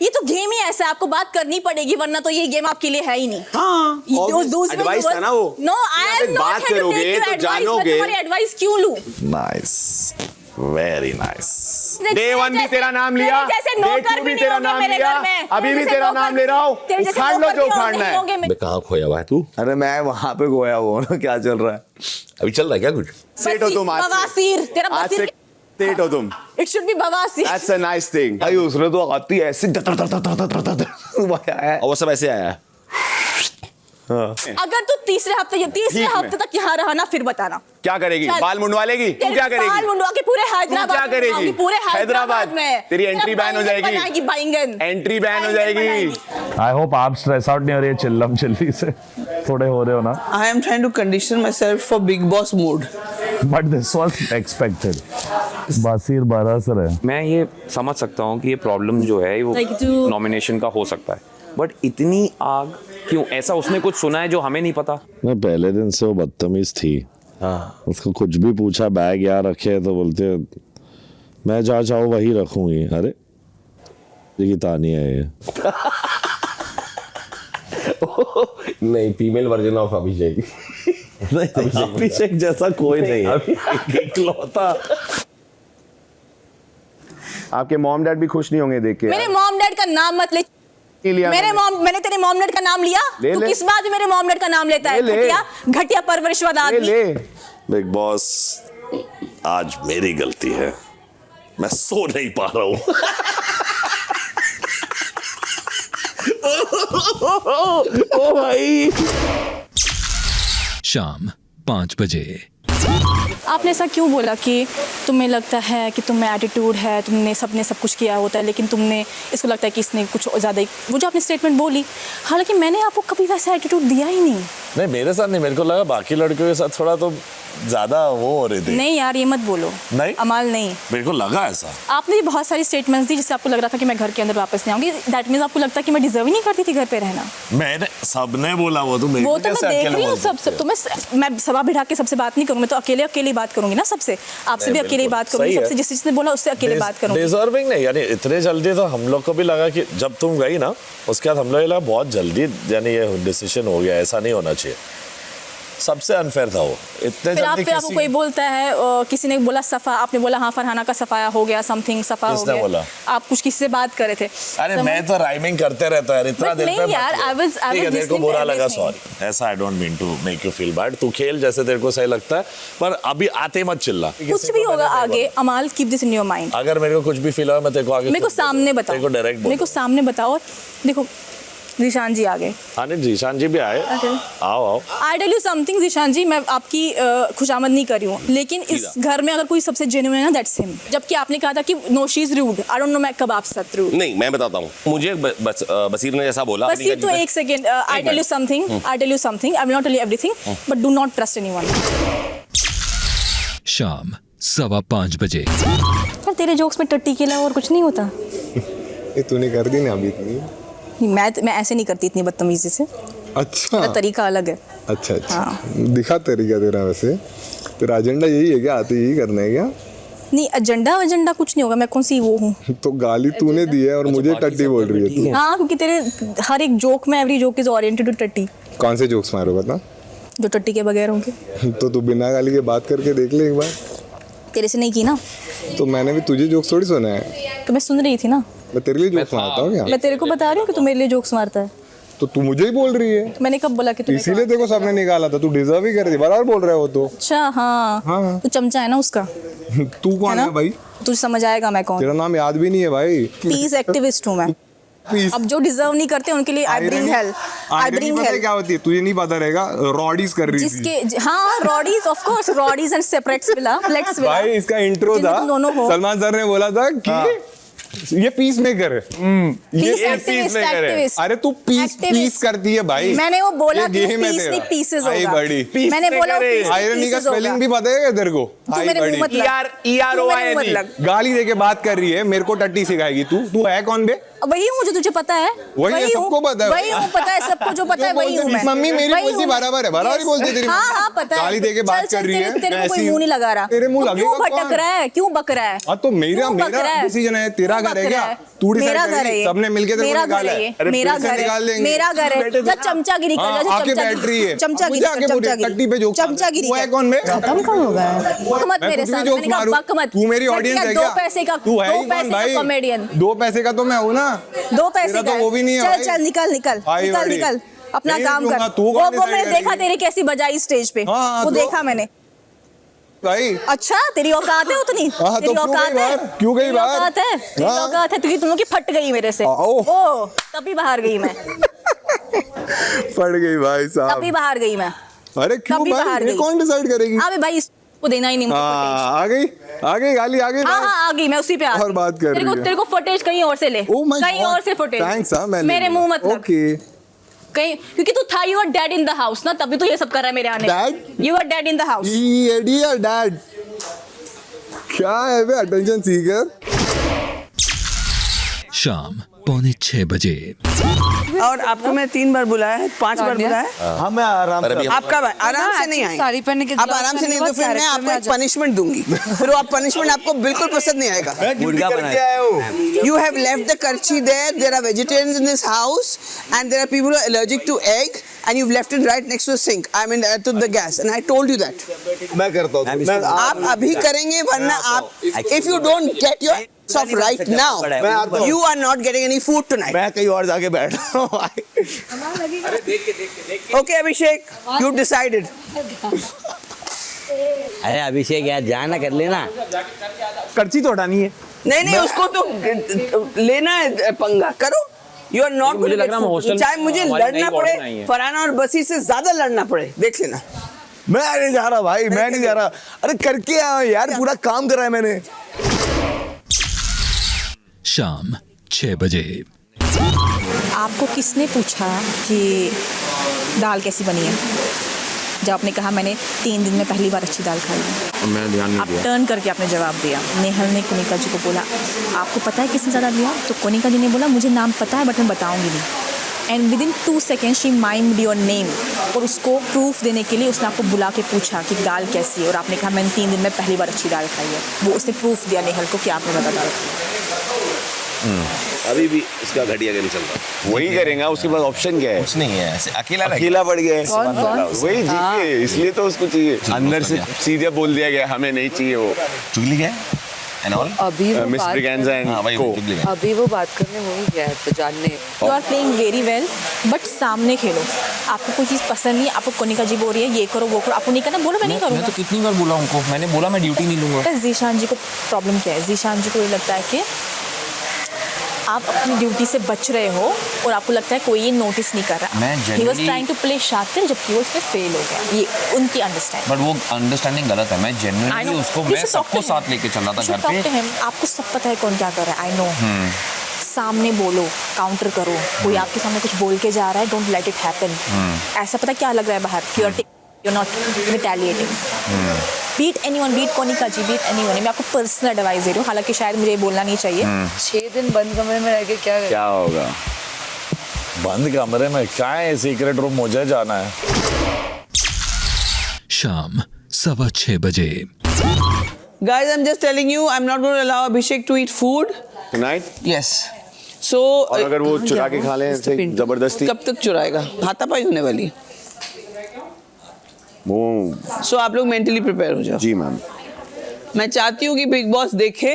ये तो गेम ही ऐसा है, आपको बात करनी पड़ेगी वरना तो ये गेम आपके लिए है ही नहीं। हाँ, एडवाइस था ना वो। No, I am not बात करोगे तो जानोगे। तुम्हारी एडवाइस क्यों लूं? Nice, very nice. डे 1 भी तेरा नाम लिया, डे 2 भी तेरा नाम लिया, अभी भी तेरा नाम ले रहा हूँ। उखाड़ लो जो उखाड़ना है। मैं कहाँ खोया हुआ है तू? अरे मैं वहाँ पे खोया हुआ हूँ। क्या चल रहा है? अभी चल रहा है क्या कुछ? सेठ हो तुम आज से। बवासीर, तेरा बवासीर। सेठ हो तुम। It should be बवासीर। That's a nice thing। भाई उसने तो आती है ऐसे और वो सब ऐसे आया है। अगर तू तीसरे हफ्ते तक यहाँ रहा ना, फिर बताना क्या करेगी? बाल मुंडवा लेगी? तू क्या करेगी? बाल मुंडवा के पूरे हैदराबाद क्या करेगी? पूरे हैदराबाद में तेरी एंट्री बैन हो जाएगी। एंट्री बैन हो जाएगी। आई होप आप स्ट्रेस आउट नहीं हो रही है चिल्लम चिल्ली से थोड़े हो रहे हो ना? I am trying to condition myself for Big Boss mode. But this was expected. बसीर बरसर है। मैं ये समझ सकता हूँ कि ये प्रॉब्लम जो है वो नॉमिनेशन का हो सकता है, बट इतनी आग क्यों? ऐसा उसने कुछ सुना है जो हमें नहीं पता? मैं पहले दिन से वो बदतमीज थी। हाँ। उसको कुछ भी पूछा बैग यहाँ रखे तो बोलते मैं जहाँ चाहूँ वही रखूंगी। अरे ये तानिया है ये। नहीं, फीमेल वर्जन ऑफ अभिषेक। अभिषेक जैसा कोई नहीं है, इकलौता। आपके मॉम डैड भी खुश नहीं होंगे देख के। मेरे मॉम डैड का नाम मत ले। मैंने तेरे मॉम डैड का नाम लिया? तू किस बात में मेरे मॉम डैड का नाम लेता है? घटिया परवरिशवाद आदमी। बिग बॉस, आज मेरी गलती है, मैं सो नहीं पा रहा हूँ। ओ भाई। शाम 5 बजे। आपने ऐसा क्यों बोला कि तुम्हें लगता है कि तुम में एटीट्यूड है, तुमने सब कुछ किया होता है, लेकिन तुमने इसको लगता है कि इसने कुछ ज़्यादा ही, वो जो आपने स्टेटमेंट बोली, हालांकि मैंने आपको कभी वैसा एटीट्यूड दिया ही नहीं। नहीं, मेरे साथ नहीं, मेरे को लगा बाकी लड़कियों के साथ थोड़ा तो ज्यादा वो हो रही थी। नहीं यार, ये मत बोलो। नहीं अमाल, नहीं, मेरे को लगा ऐसा। आपने भी बहुत सारी स्टेटमेंट्स दी जिससे आपको लग रहा था कि मैं घर के अंदर वापस नहीं आऊंगी। दैट मीन्स आपको लगता है कि मैं डिजर्व ही नहीं करती थी घर पे रहना। मैंने सबने बोला वो तो मैं देख रही हूँ सब। तो मैं सभा बिठा के सबसे बात नहीं करूँगी, मैं तो अकेले बात करूंगी ना सबसे। आपसे भी अकेले बात करूंगी, सबसे जिसने बोला उससे अकेले बात करूंगी। डिजर्विंग नहीं, यानी इतने जल्दी तो हम लोग को भी लगा कि जब तुम गई ना उसके बाद हम लोग लगा बहुत जल्दी यानी ये डिसीजन हो गया, ऐसा नहीं होना चाहिए। सबसे अनफेयर था वो, इतने जल्दी। फिर आपको कोई बोलता है, किसी ने बोला सफा, आपने बोला हाँ फरहाना का सफाया हो गया, समथिंग सफा हो गया। बोला? आप कुछ किसी से बात कर रहे थे। अरे मैं तो राइमिंग करते रहता है इतना दिल पे। यार आई वाज तेरे को बुरा लगा, सॉरी। ऐसा I don't mean to make you feel bad. तू खेल जैसे तेरे को सही लगता है, पर अभी आते मत चिल्ला। कुछ भी होगा आगे, अमाल, keep this in your mind. अगर मेरे को कुछ भी फील हुआ मैं तेरे को आगे, मेरे को सामने बताओ, तेरे को डायरेक्ट मेरे को सामने बताओ। और देखो जीशान जी आ गए। हाँ जीशान जी भी आए। आओ। I tell you something Zeeshan ji, मैं आपकी खुशामद नहीं कर रही हूँ, लेकिन इस घर में अगर कोई सबसे जेन्युइन है ना, दैट्स हिम। जबकि आपने कहा था कि no she is rude, I don't know मैं कब आप साथ रूड। नहीं, मैं बताता हूँ, मुझे बसीर ने जैसा बोला। बसीर तो एक second, I tell you something, I will not tell you everything, but do not trust anyone. शाम 5:15 बजे। पर तेरे जोक्स में टट्टी के अलावा और कुछ नहीं होता? ये तूने कर दी ना अभी इतनी। मैं ऐसे नहीं करती इतनी बदतमीजी से। अच्छा, मेरा तरीका अलग है। अच्छा। हाँ। दिखा तरीका तेरा। वैसे तेरा एजेंडा यही है क्या? आते यही करना है क्या? नहीं, एजेंडा कुछ नहीं होगा। मैं कौन सी वो हूँ? तो गाली तूने दी है और मुझे टट्टी बोल रही है तू। हाँ, क्योंकि तेरे हर एक जोक में every joke is oriented to टट्टी। कौन से जोक्स मारो बता? जो टट्टी के बगैर होंगे। तो तू बिना गाली के बात करके देख ले एक बार। तेरे से नहीं की ना। तो मैंने भी तुझे जोक्स थोड़ी सुना है। तो मैं सुन रही थी ना। मैं तेरे लिए जोक्स मारता हूँ क्या? मैं तेरे को बता रही हूँ कि तू मेरे लिए जोक्स मारता है। तो तू मुझे ही बोल रही है। तो मैंने कब बोला कि तू? इसीलिए देखो सबने निकाला था, तू डिजर्व ही कर रही, बराबर बोल रहा है वो तो। अच्छा, हाँ। तू चमचा है ना उसका। तू कौन है भाई? तू समझ आएगा मैं कौन। तेरा नाम याद भी नहीं है भाई। पीस एक्टिविस्ट हूँ मैं। Please. अब जो डिजर्व नहीं करते उनके लिए I bring hello, I bring hello. क्या होती है तुझे नहीं पता रहेगा, रॉडीज कर रही थी जिसके हाँ Roadies of course Roadies and separates villa let's villa. भाई इसका इंट्रो था, सलमान सर ने बोला था कि ये पीस मेकर है, ये पीस मेकर है। अरे तू पीस करती है भाई। मैंने वो बोला कि पीस नहीं पीसेस होगा। बड़ी मैंने बोला आयरनी का स्पेलिंग भी पता है तेरे को? तू मेरे मुंह मत लग। गाली देके बात कर रही है, मेरे को टट्टी सिखाएगी तू है कौन बे? वही हूँ जो तुझे पता है, वही सबको पता है, वही हूँ, पता है सबको जो पता है वही हूँ मैं। मम्मी मेरी बोलती बराबर है, बराबर ही बोलती तेरी। हाँ पता है। गाली देके बात कर रही है, तेरे को कोई मुंह नहीं लगा रहा, तेरे मुंह लगेगा। क्यों भटक रहा है, क्यों बक रहा है? हाँ तो मेरा डिसीजन है, तेरा घर है क्या? तू मेरा घर है, सबने मिलके मेरा घर है, मेरा घर है, मेरा घर है। जब चमचागिरी कर जा, आके बैटरी है, टट्टी पे जोक चमचागिरी वो है कौन बे? खत्म कब होगा? बक मत मेरे साथ, मैंने कहा बक मत। तू मेरी ऑडियंस है क्या? 2 पैसे का, तू है ही कौन भाई? कॉमेडियन। 2 पैसे का तो मैं हूँ ना। 2 पैसे का तो वो भी नहीं है। चल निकल अपना काम कर। वो मैंने देखा तेरी कैसी बजाई स्टेज पे, वो देखा मैंने भाई। अच्छा तेरी औकात है उतनी? तेरी औकात है? क्यों गई बाहर? औकात है, तेरी औकात है, क्योंकि तुम लोग की फट गई मेरे से। ओ तभी बाहर गई मैं। फट गई भाई साहब, तभी बाहर गई मैं। अरे क्यों भाई? कौन डिसाइड करेगी? अबे भाई इसको देना ही नहीं मुझे। आ गई गाली आ गई। हाँ आ गई, मैं उसी पे आ गई। और बात कर रही है। तेरे को फुटेज कहीं और से ले, कहीं और से फुटेज। थैंक्स मेरे मुंह मत लग। ओके कहीं, क्योंकि तू था, you are dead in the house ना, तभी तो ये सब कर रहा है मेरे आने। Dad? You are dead in the house. ये डैड क्या है बे? Attention seeker. शाम 5:45 बजे। और आपको मैं 3 बार बुलाया है, 5 बार बुलाया है। हाँ मैं आराम से आपका आराम से नहीं आए, साड़ी पहनने के आप आराम से नहीं तो फिर मैं आपको एक पनिशमेंट दूंगी, फिर वो पनिशमेंट आपको बिल्कुल पसंद नहीं आएगा। You have left the karchi there. There are vegetarians in this house, and there are people who are allergic to egg, and you've left it right next to the sink. I mean, to the gas, and I told you that. मैं करता हूँ। आप अभी करेंगे, वरना आप, if you don't get your off right now, you are not getting any food tonight. मैं कहीं और जाके बैठ रहा हूँ। Okay, Abhishek, you decided. अरे अभिषेक यार जाना कर लेना, कर्ची तो हटानी है। नहीं उसको तो लेना है, पंगा करो। You are not मुझे लग रहा है हॉस्टल, चाहे मुझे लड़ना पड़े, फरहाना और बसी से ज्यादा लड़ना पड़े, देख लेना। मैं नहीं जा रहा भाई, मैं नहीं जा रहा। अरे करके आया यार, पूरा काम करा है मैंने। शाम 6 बजे। आपको किसने पूछा कि दाल कैसी बनी है? जब आपने कहा मैंने 3 दिन में पहली बार अच्छी दाल खाई है, मैं ध्यान नहीं आप दिया। टर्न करके आपने जवाब दिया। नेहल ने कोनिका जी को बोला आपको पता है किसने ज़्यादा दिया? तो कोनिका जी ने बोला मुझे नाम पता है बट मैं बताऊंगी नहीं। And with in 2 seconds she mind your name, और उसको प्रूफ देने के लिए उसने आपको बुला के पूछा कि दाल कैसी है, और आपने कहा मैंने 3 दिन में पहली बार अच्छी दाल खाई है। वो उसने प्रूफ दिया नेहल को कि आपने ज़्यादा दाल खाई। अभी भी इसका घटिया गेम चल रहा है। वही करेगा, उसके पास ऑप्शन क्या है? कुछ नहीं है, अकेला पड़ गया है। वही चाहिए, इसलिए तो उसको चाहिए। अंदर से सीधे बोल दिया गया हमें नहीं चाहिए वो। चुगली क्या एंड ऑल अभी वो मिस बात ब्रिगेंजा एंड अभी वो बात करने हो ही गया है, तो जानने। You are playing very well, but सामने खेलो। आपको कोई चीज़ पसंद नहीं है, आपको कोनिका जी बोल रही है ये करो वो करो, आपको नहीं करना, बोलो मैं नहीं करूँगा। मैं तो कितनी बार बोला उनको, मैंने बोला मैं ड्यूटी नहीं लूंगा। जीशान जी को प्रॉब्लम क्या है? जीशान जी को ये लगता है कि आप अपनी ड्यूटी से बच रहे हो और आपको लगता है कोई ये नोटिस नहीं कर रहा। He was trying to play शातिर, जबकि वो इसमें फेल हो गया। ये उनकी अंडरस्टैंडिंग। बट वो अंडरस्टैंडिंग गलत है। मैं जेन्युइनली उसको, मैं सबको साथ लेके चला था घर पे। आपको सब पता है कौन क्या कर रहा है। I know. सामने बोलो, काउंटर करो। कोई आपके सामने कुछ बोल के जा रहा है, डोंट लेट इट हैपन। ऐसा पता क्या लग रहा है बाहर, you're not retaliating. Beat anyone, beat Konika ji, beat anyone. मैं आपको पर्सनल एडवाइस दे रही हूँ, हालांकि शायद मुझे बोलना नहीं चाहिए। 6 दिन बंद कमरे में रह के क्या होगा? बंद कमरे में क्या है? सीक्रेट रूम मुझे जाना है। शाम 6:15 बजे। Guys, I'm just telling you, I'm not going to allow Abhishek to eat food tonight. Yes. So और अगर वो चुरा के खा ले जबरदस्ती, कब तक चुराएगा? हाथापाई होने वाली। So आप लोग मेंटली प्रिपेयर हो जाओ। जी मैम। मैं चाहती हूँ कि बिग बॉस देखे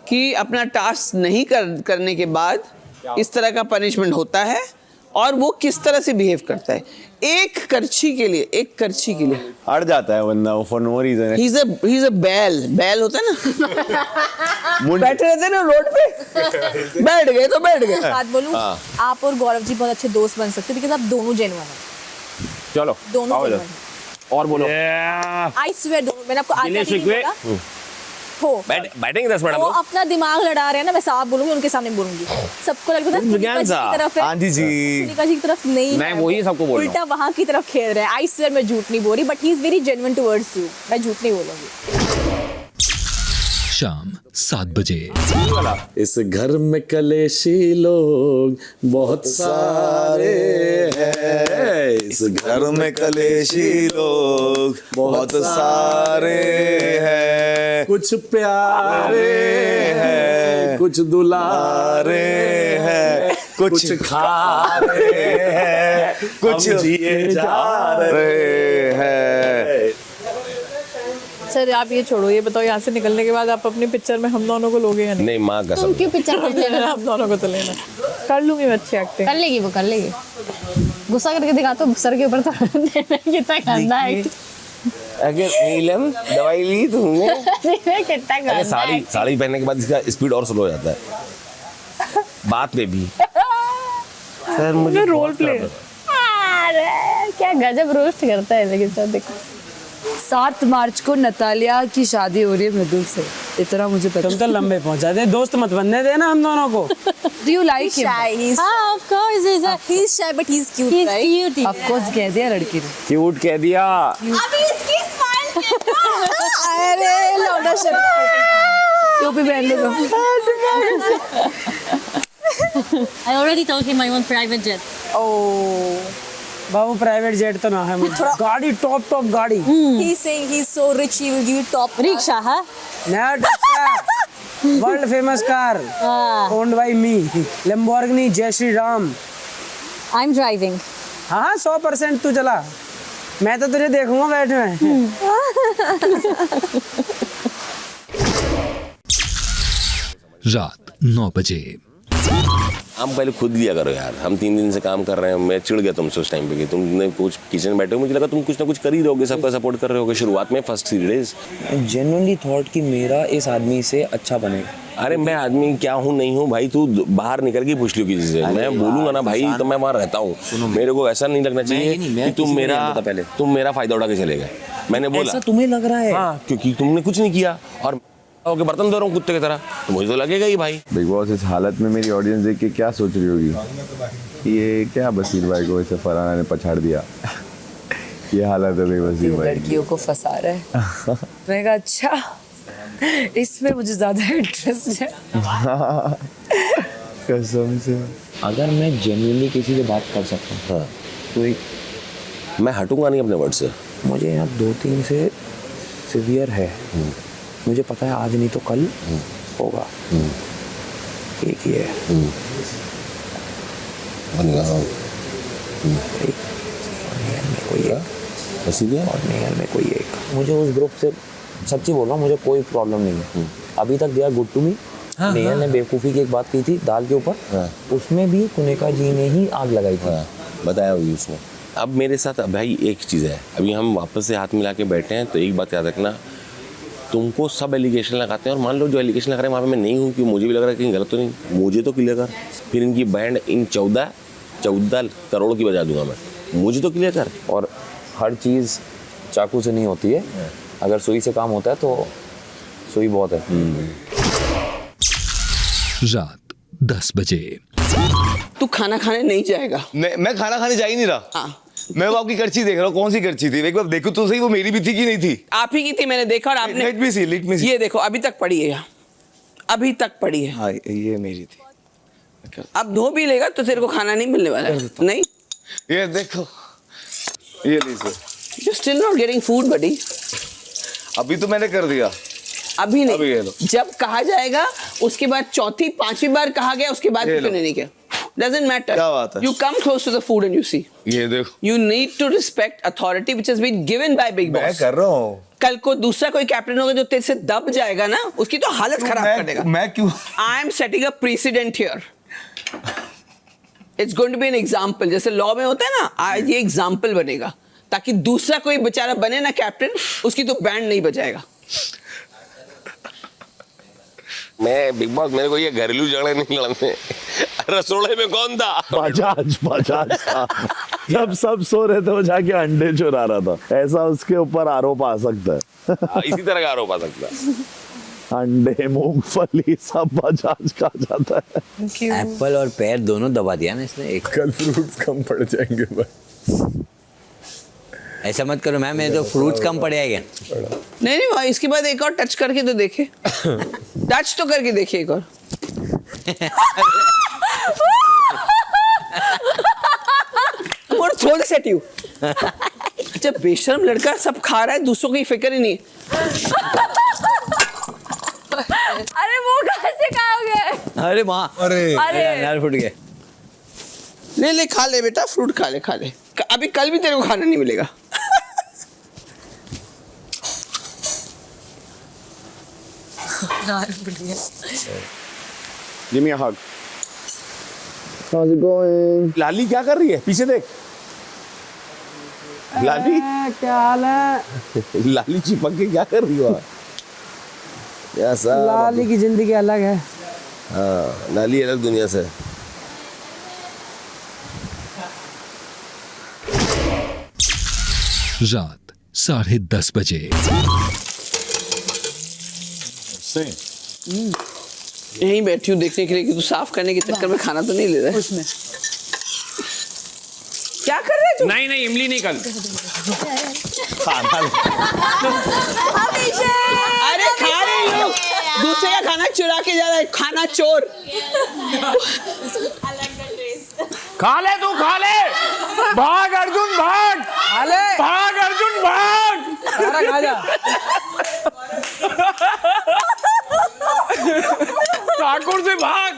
कि अपना टास्क नहीं करने के बाद इस तरह का पनिशमेंट होता है, और वो किस तरह से बिहेव करता है एक करछी के लिए अड़ जाता है बंदा वो for no reason. he's a बैल होता है ना बैठे रहते हैं ना रोड पे बैठ गए तो बैठ गए। बात बोलूं, आप और गौरव जी बहुत अच्छे दोस्त बन सकते हैं बिकॉज आप दोनों जेन्युइन हैं। चलो दोनों आओ genuine इधर। और बोलो आई स्वेयर दोनों। मैंने आपको आज तक नहीं बोला हो बैठेंगे 10 मिनट वो हम लोग। अपना दिमाग लड़ा रहे हैं ना, मैं साफ बोलूंगी, उनके सामने बोलूंगी। सबको लगता है विज्ञान सा। आंटी जी सुनीता जी की तरफ नहीं मैं वही सबको बोल रहा हूँ। उल्टा वहां की तरफ खेल रहे हैं। आई स्वेयर मैं झूठ नहीं बोल रही, but he is very genuine towards you. मैं झूठ नहीं बोलूंगी। शाम 7 बजे। इस घर में कलेशी लोग बहुत सारे हैं, इस घर में कलेशी लोग बहुत सारे हैं, कुछ प्यारे हैं, कुछ दुलारे हैं, कुछ खारे हैं, कुछ जिए जा रहे हैं। सर आप ये छोड़ो, ये बताओ यहाँ से निकलने के बाद आप अपनी पिक्चर में हम दोनों को लोगे या नहीं? नहीं माँ कसम। तुम क्यों पिक्चर कर लेना? हम दोनों को तो लेना कर लूंगी मैं अच्छी एक्टिंग। कर लेगी वो, कर लेगी। गुस्सा करके दिखा तो सर के ऊपर देना कितना गंदा है। अगर नीलम दवाई ली तुमने? कितना गंदा है। साड़ी पहनने के बाद इसका स्पीड और स्लो हो जाता है बात में भी। सर मुझे रोल प्ले। अरे क्या गजब रोस्ट करता है। लेकिन सर देखो 7 मार्च को नतालिया की शादी हो रही है मृदुल से, इतना मुझे पता। तुम तो लंबे पहुंचा दे, दोस्त मत बनने देना हम दोनों को। Do you like him? हाँ, of course he's shy but he's cute, right? He's cute. Of course कह दिया लड़की ने। क्यूट कह दिया। अभी इसकी स्माइल अरे लौंडा शर्ट टोपी पहन लो। I already told him I want private jet. Oh. Babu private jet तो ना है मुझे, गाड़ी टॉप गाड़ी। He's saying he's so rich he will give you top rickshaw, huh? नया world famous car owned by me, Lamborghini जय श्री राम। I'm driving. हाँ 100% तू चला, मैं तो तुझे देखूंगा बैठ में। रात 9 बजे। हम पहले खुद लिया करो यार, हम 3 दिन से काम कर रहे हैं। मैं चिढ़ गया तुमसे उस टाइम पे कि तुमने कुछ किचन में बैठे हो, मुझे लगा तुम कुछ ना कुछ कर ही रहोगे, सबका सपोर्ट कर रहे होगे शुरुआत में फर्स्ट 3 डेज। जेन्युइनली थॉट कि मेरा इस आदमी से अच्छा बनेगा। अरे मैं आदमी क्या हूँ नहीं हूँ भाई, तू बाहर निकल के पूछ लियो किसी से। मैं बोलूंगा ना भाई तो मैं वहाँ रहता हूँ, मेरे को ऐसा नहीं लगना चाहिए कि तुम मेरा फायदा उठा के चले गए। मैंने बोला ऐसा तुम्हें लग रहा है? हाँ, क्योंकि तुमने कुछ नहीं किया और ओके बर्तन धो रहा हूँ कुत्ते की तरह, तो मुझे तो लगेगा ही भाई। बिग बॉस इस हालत में मेरी ऑडियंस देख के क्या सोच रही होगी, ये क्या बसीर भाई को ऐसे फरहाना ने पछाड़ दिया। ये हालत है बसीर भाई। लड़कियों को फंसा रहा है। मैं कहा अच्छा इसमें मुझे ज्यादा इंटरेस्ट है। कसम से अगर मैं जेन्युइनली किसी से बात कर सकता हूँ तो एक मैं हटूंगा नहीं अपने वर्ड से। मुझे यहाँ 2-3 से सिवियर है, मुझे पता है आज नहीं तो कल होगा। एक ही है में कोई एक मुझे उस ग्रुप से सच्ची बोल रहा हूँ, मुझे कोई प्रॉब्लम नहीं है अभी तक। They are good to me. Nehal ने बेवकूफ़ी की एक बात की थी दाल के ऊपर, उसमें भी कुनेका जी ने ही आग लगाई थी। बताया हुई उसने। अब मेरे साथ भाई एक चीज़ है, अभी हम वापस से हाथ मिला के बैठे हैं, तो एक बात याद रखना, तुमको सब एलिगेशन लगाते हैं और मान लो जो एलिगेशन लगा रहे हैं वहाँ पे मैं नहीं हूँ, कि मुझे भी लग रहा है कि गलत तो नहीं, मुझे तो क्लियर कर। फिर इनकी बैंड इन 14 करोड़ की बजा दूंगा मैं, मुझे तो क्लियर कर। और हर चीज़ चाकू से नहीं होती है, अगर सुई से काम होता है तो सुई बहुत है। रात 10 बजे। तू खाना खाने नहीं जाएगा? मैं खाना खाने जा ही नहीं रहा। हाँ। मैं वो आपकी करची देख रहा हूँ, कौन सी करची थी? एक बार देखो तो सही, वो मेरी भी थी कि नहीं थी? आप ही की थी, मैंने देखा। और आपने लेट मी सी। ये देखो अभी तक पड़ी है यहाँ, अभी तक पड़ी है। हाँ ये मेरी थी। अब धो भी लेगा तो तेरे को खाना नहीं मिलने वाला है। नहीं ये देखो, ये लीजिए। You're still not getting food, buddy. अभी तो मैंने कर दिया। अभी नहीं, अभी ये लो। जब कहा जाएगा उसके बाद 4थी 5वीं बार कहा गया, उसके बाद तूने नहीं किया। Doesn't matter. क्या बात है? You come close to the food and you see. ये देखो। You need to respect authority which has been given by Big Boss. मैं कर रहा हूँ। कल को दूसरा कोई कैप्टन होगा जो तेरे से दब जाएगा ना, उसकी तो हालत खराब कर देगा। मैं क्यों? I am setting a precedent here. It's going to be an example, जैसे लॉ में होता है ना, आज ये एग्जाम्पल बनेगा ताकि दूसरा कोई बेचारा बने ना कैप्टन, उसकी तो बैंड नहीं बजाएगा। मैं बिग बॉस, मेरे को ये घरेलू झगड़े नहीं लड़ने। रसोड़े में कौन था? बजाज था। जब सब सो रहे थे वो जाके अंडे चुरा रहा था, ऐसा उसके ऊपर आरोप आ सकता है। इसी तरह का आरोप आ सकता है। अंडे, मूंगफली सब बजाज का जाता है। एप्पल और पेयर दोनों दबा दिया ना इसने। एक कल फ्रूट्स कम पड़ जाएंगे भाई। ऐसा मत करो मैम, मेरे तो फ्रूट्स कम पड़ जाएंगे। नहीं भाई, इसके बाद एक और टच करके तो देखे। टच तो करके देखिए एक और। थोड़ा सेट यू। अच्छा बेशर्म लड़का सब खा रहा है, दूसरों की फिक्र ही नहीं। अरे वो कैसे खाओगे? अरे माँ, अरे यार फूट गए। ले खा ले बेटा, फ्रूट खा ले। अभी कल भी तेरे को खाना नहीं मिलेगा। Give me a hug. How's it going? लाली क्या कर रही है? पीछे देख। लाली क्या हाल है? लाली चिपक के क्या कर रही हो? लाली की जिंदगी अलग है। हाँ, लाली अलग दुनिया से। रात 10:30 बजे। यहीं बैठी हूँ देखने के लिए कि तू साफ करने के चक्कर में खाना तो नहीं ले रहा है। उसमें क्या कर रहे तू? नहीं इमली नहीं कल। अरे खा रहे हो, दूसरे का खाना चुरा के जा रहा है, खाना चोर। खा ले तू, खा ले। भाग अर्जुन भाग। भाग अर्जुन भाग। खा जा। ठाकुर से भाग।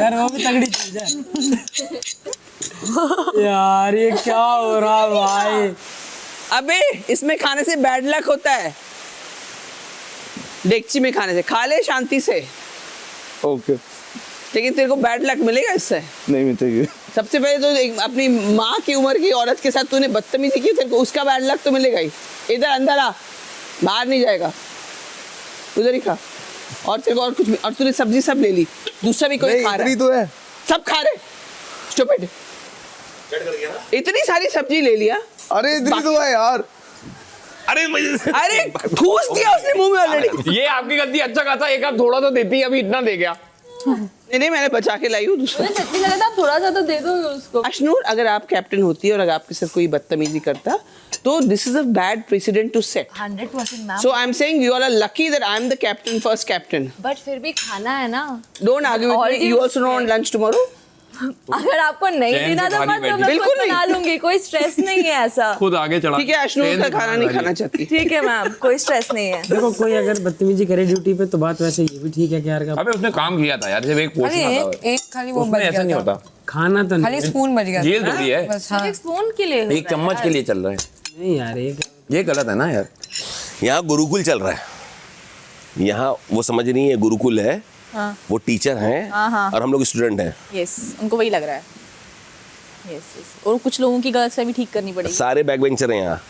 यार वो भी तगड़ी चीज है। यार ये क्या हो रहा है भाई? अबे इसमें खाने से बैड लक होता है। डेगची में खाने से खा ले शांति से। ओके। लेकिन तेरे को बैड लक मिलेगा इससे। नहीं मिलेगी। सबसे पहले तो अपनी माँ की उम्र की औरत के साथ तूने बदतमीजी की, तेरे को उसका बैड लक तो मिलेगा ही। इधर अंदर आ, बाहर नहीं जाएगा, उधर ही खा। और तेरे को और कुछ, और तूने सब्जी सब ले ली, दूसरा भी कोई खा रहा है। तो है। सब खा रहे। स्टूपिड। इतनी सारी सब्जी ले लिया। अरे इधर तो है यार। अरे ठूस दिया उसने मुंह में ऑलरेडी। ये आपकी गलती। अच्छा खाता, एक आप थोड़ा तो देती, अभी इतना दे गया। नहीं मैंने बचा के लाई हूँ दूसरा। चटनी लगा था, थोड़ा सा तो दे दो उसको। अशनूर, अगर आप कैप्टन होती है और अगर आपके साथ कोई बदतमीजी करता तो this is a bad president to set. 100% ma'am. So I am saying you are lucky that I am the captain, first captain. But फिर भी खाना है ना। Don't argue with me. You also know on lunch tomorrow. अगर आपको नहीं देना तो मत दो, मैं खुद बना लूंगी, कोई स्ट्रेस नहीं है ऐसा। खुद आगे चढ़ा। ठीक है, अशनूर का खाना नहीं खाना चाहती। ठीक है मैम, कोई स्ट्रेस नहीं है। देखो कोई अगर बदतमीजी करे ड्यूटी पे तो बात वैसे ये भी ठीक है कि यार। अबे उसने काम किया था यार, जब एक पोर्शन आता है। एक खाली वो बच गया, ऐसा नहीं होता। खाना तो खाली स्पून बच गया। जेल थोड़ी है, बस हाँ। एक स्पून के लिए, एक चम्मच के लिए चल रहा है। नहीं यार ये गलत है ना यार। यहाँ गुरुकुल चल रहा है। यहाँ वो समझ नहीं है गुरुकुल है। हाँ। वो टीचर हैं और हम लोग स्टूडेंट हैं। यस, उनको वही लग रहा है। यस और कुछ लोगों की गलतफहमी ठीक करनी पड़ेगी। सारे बैक बेंचर हैं यहाँ।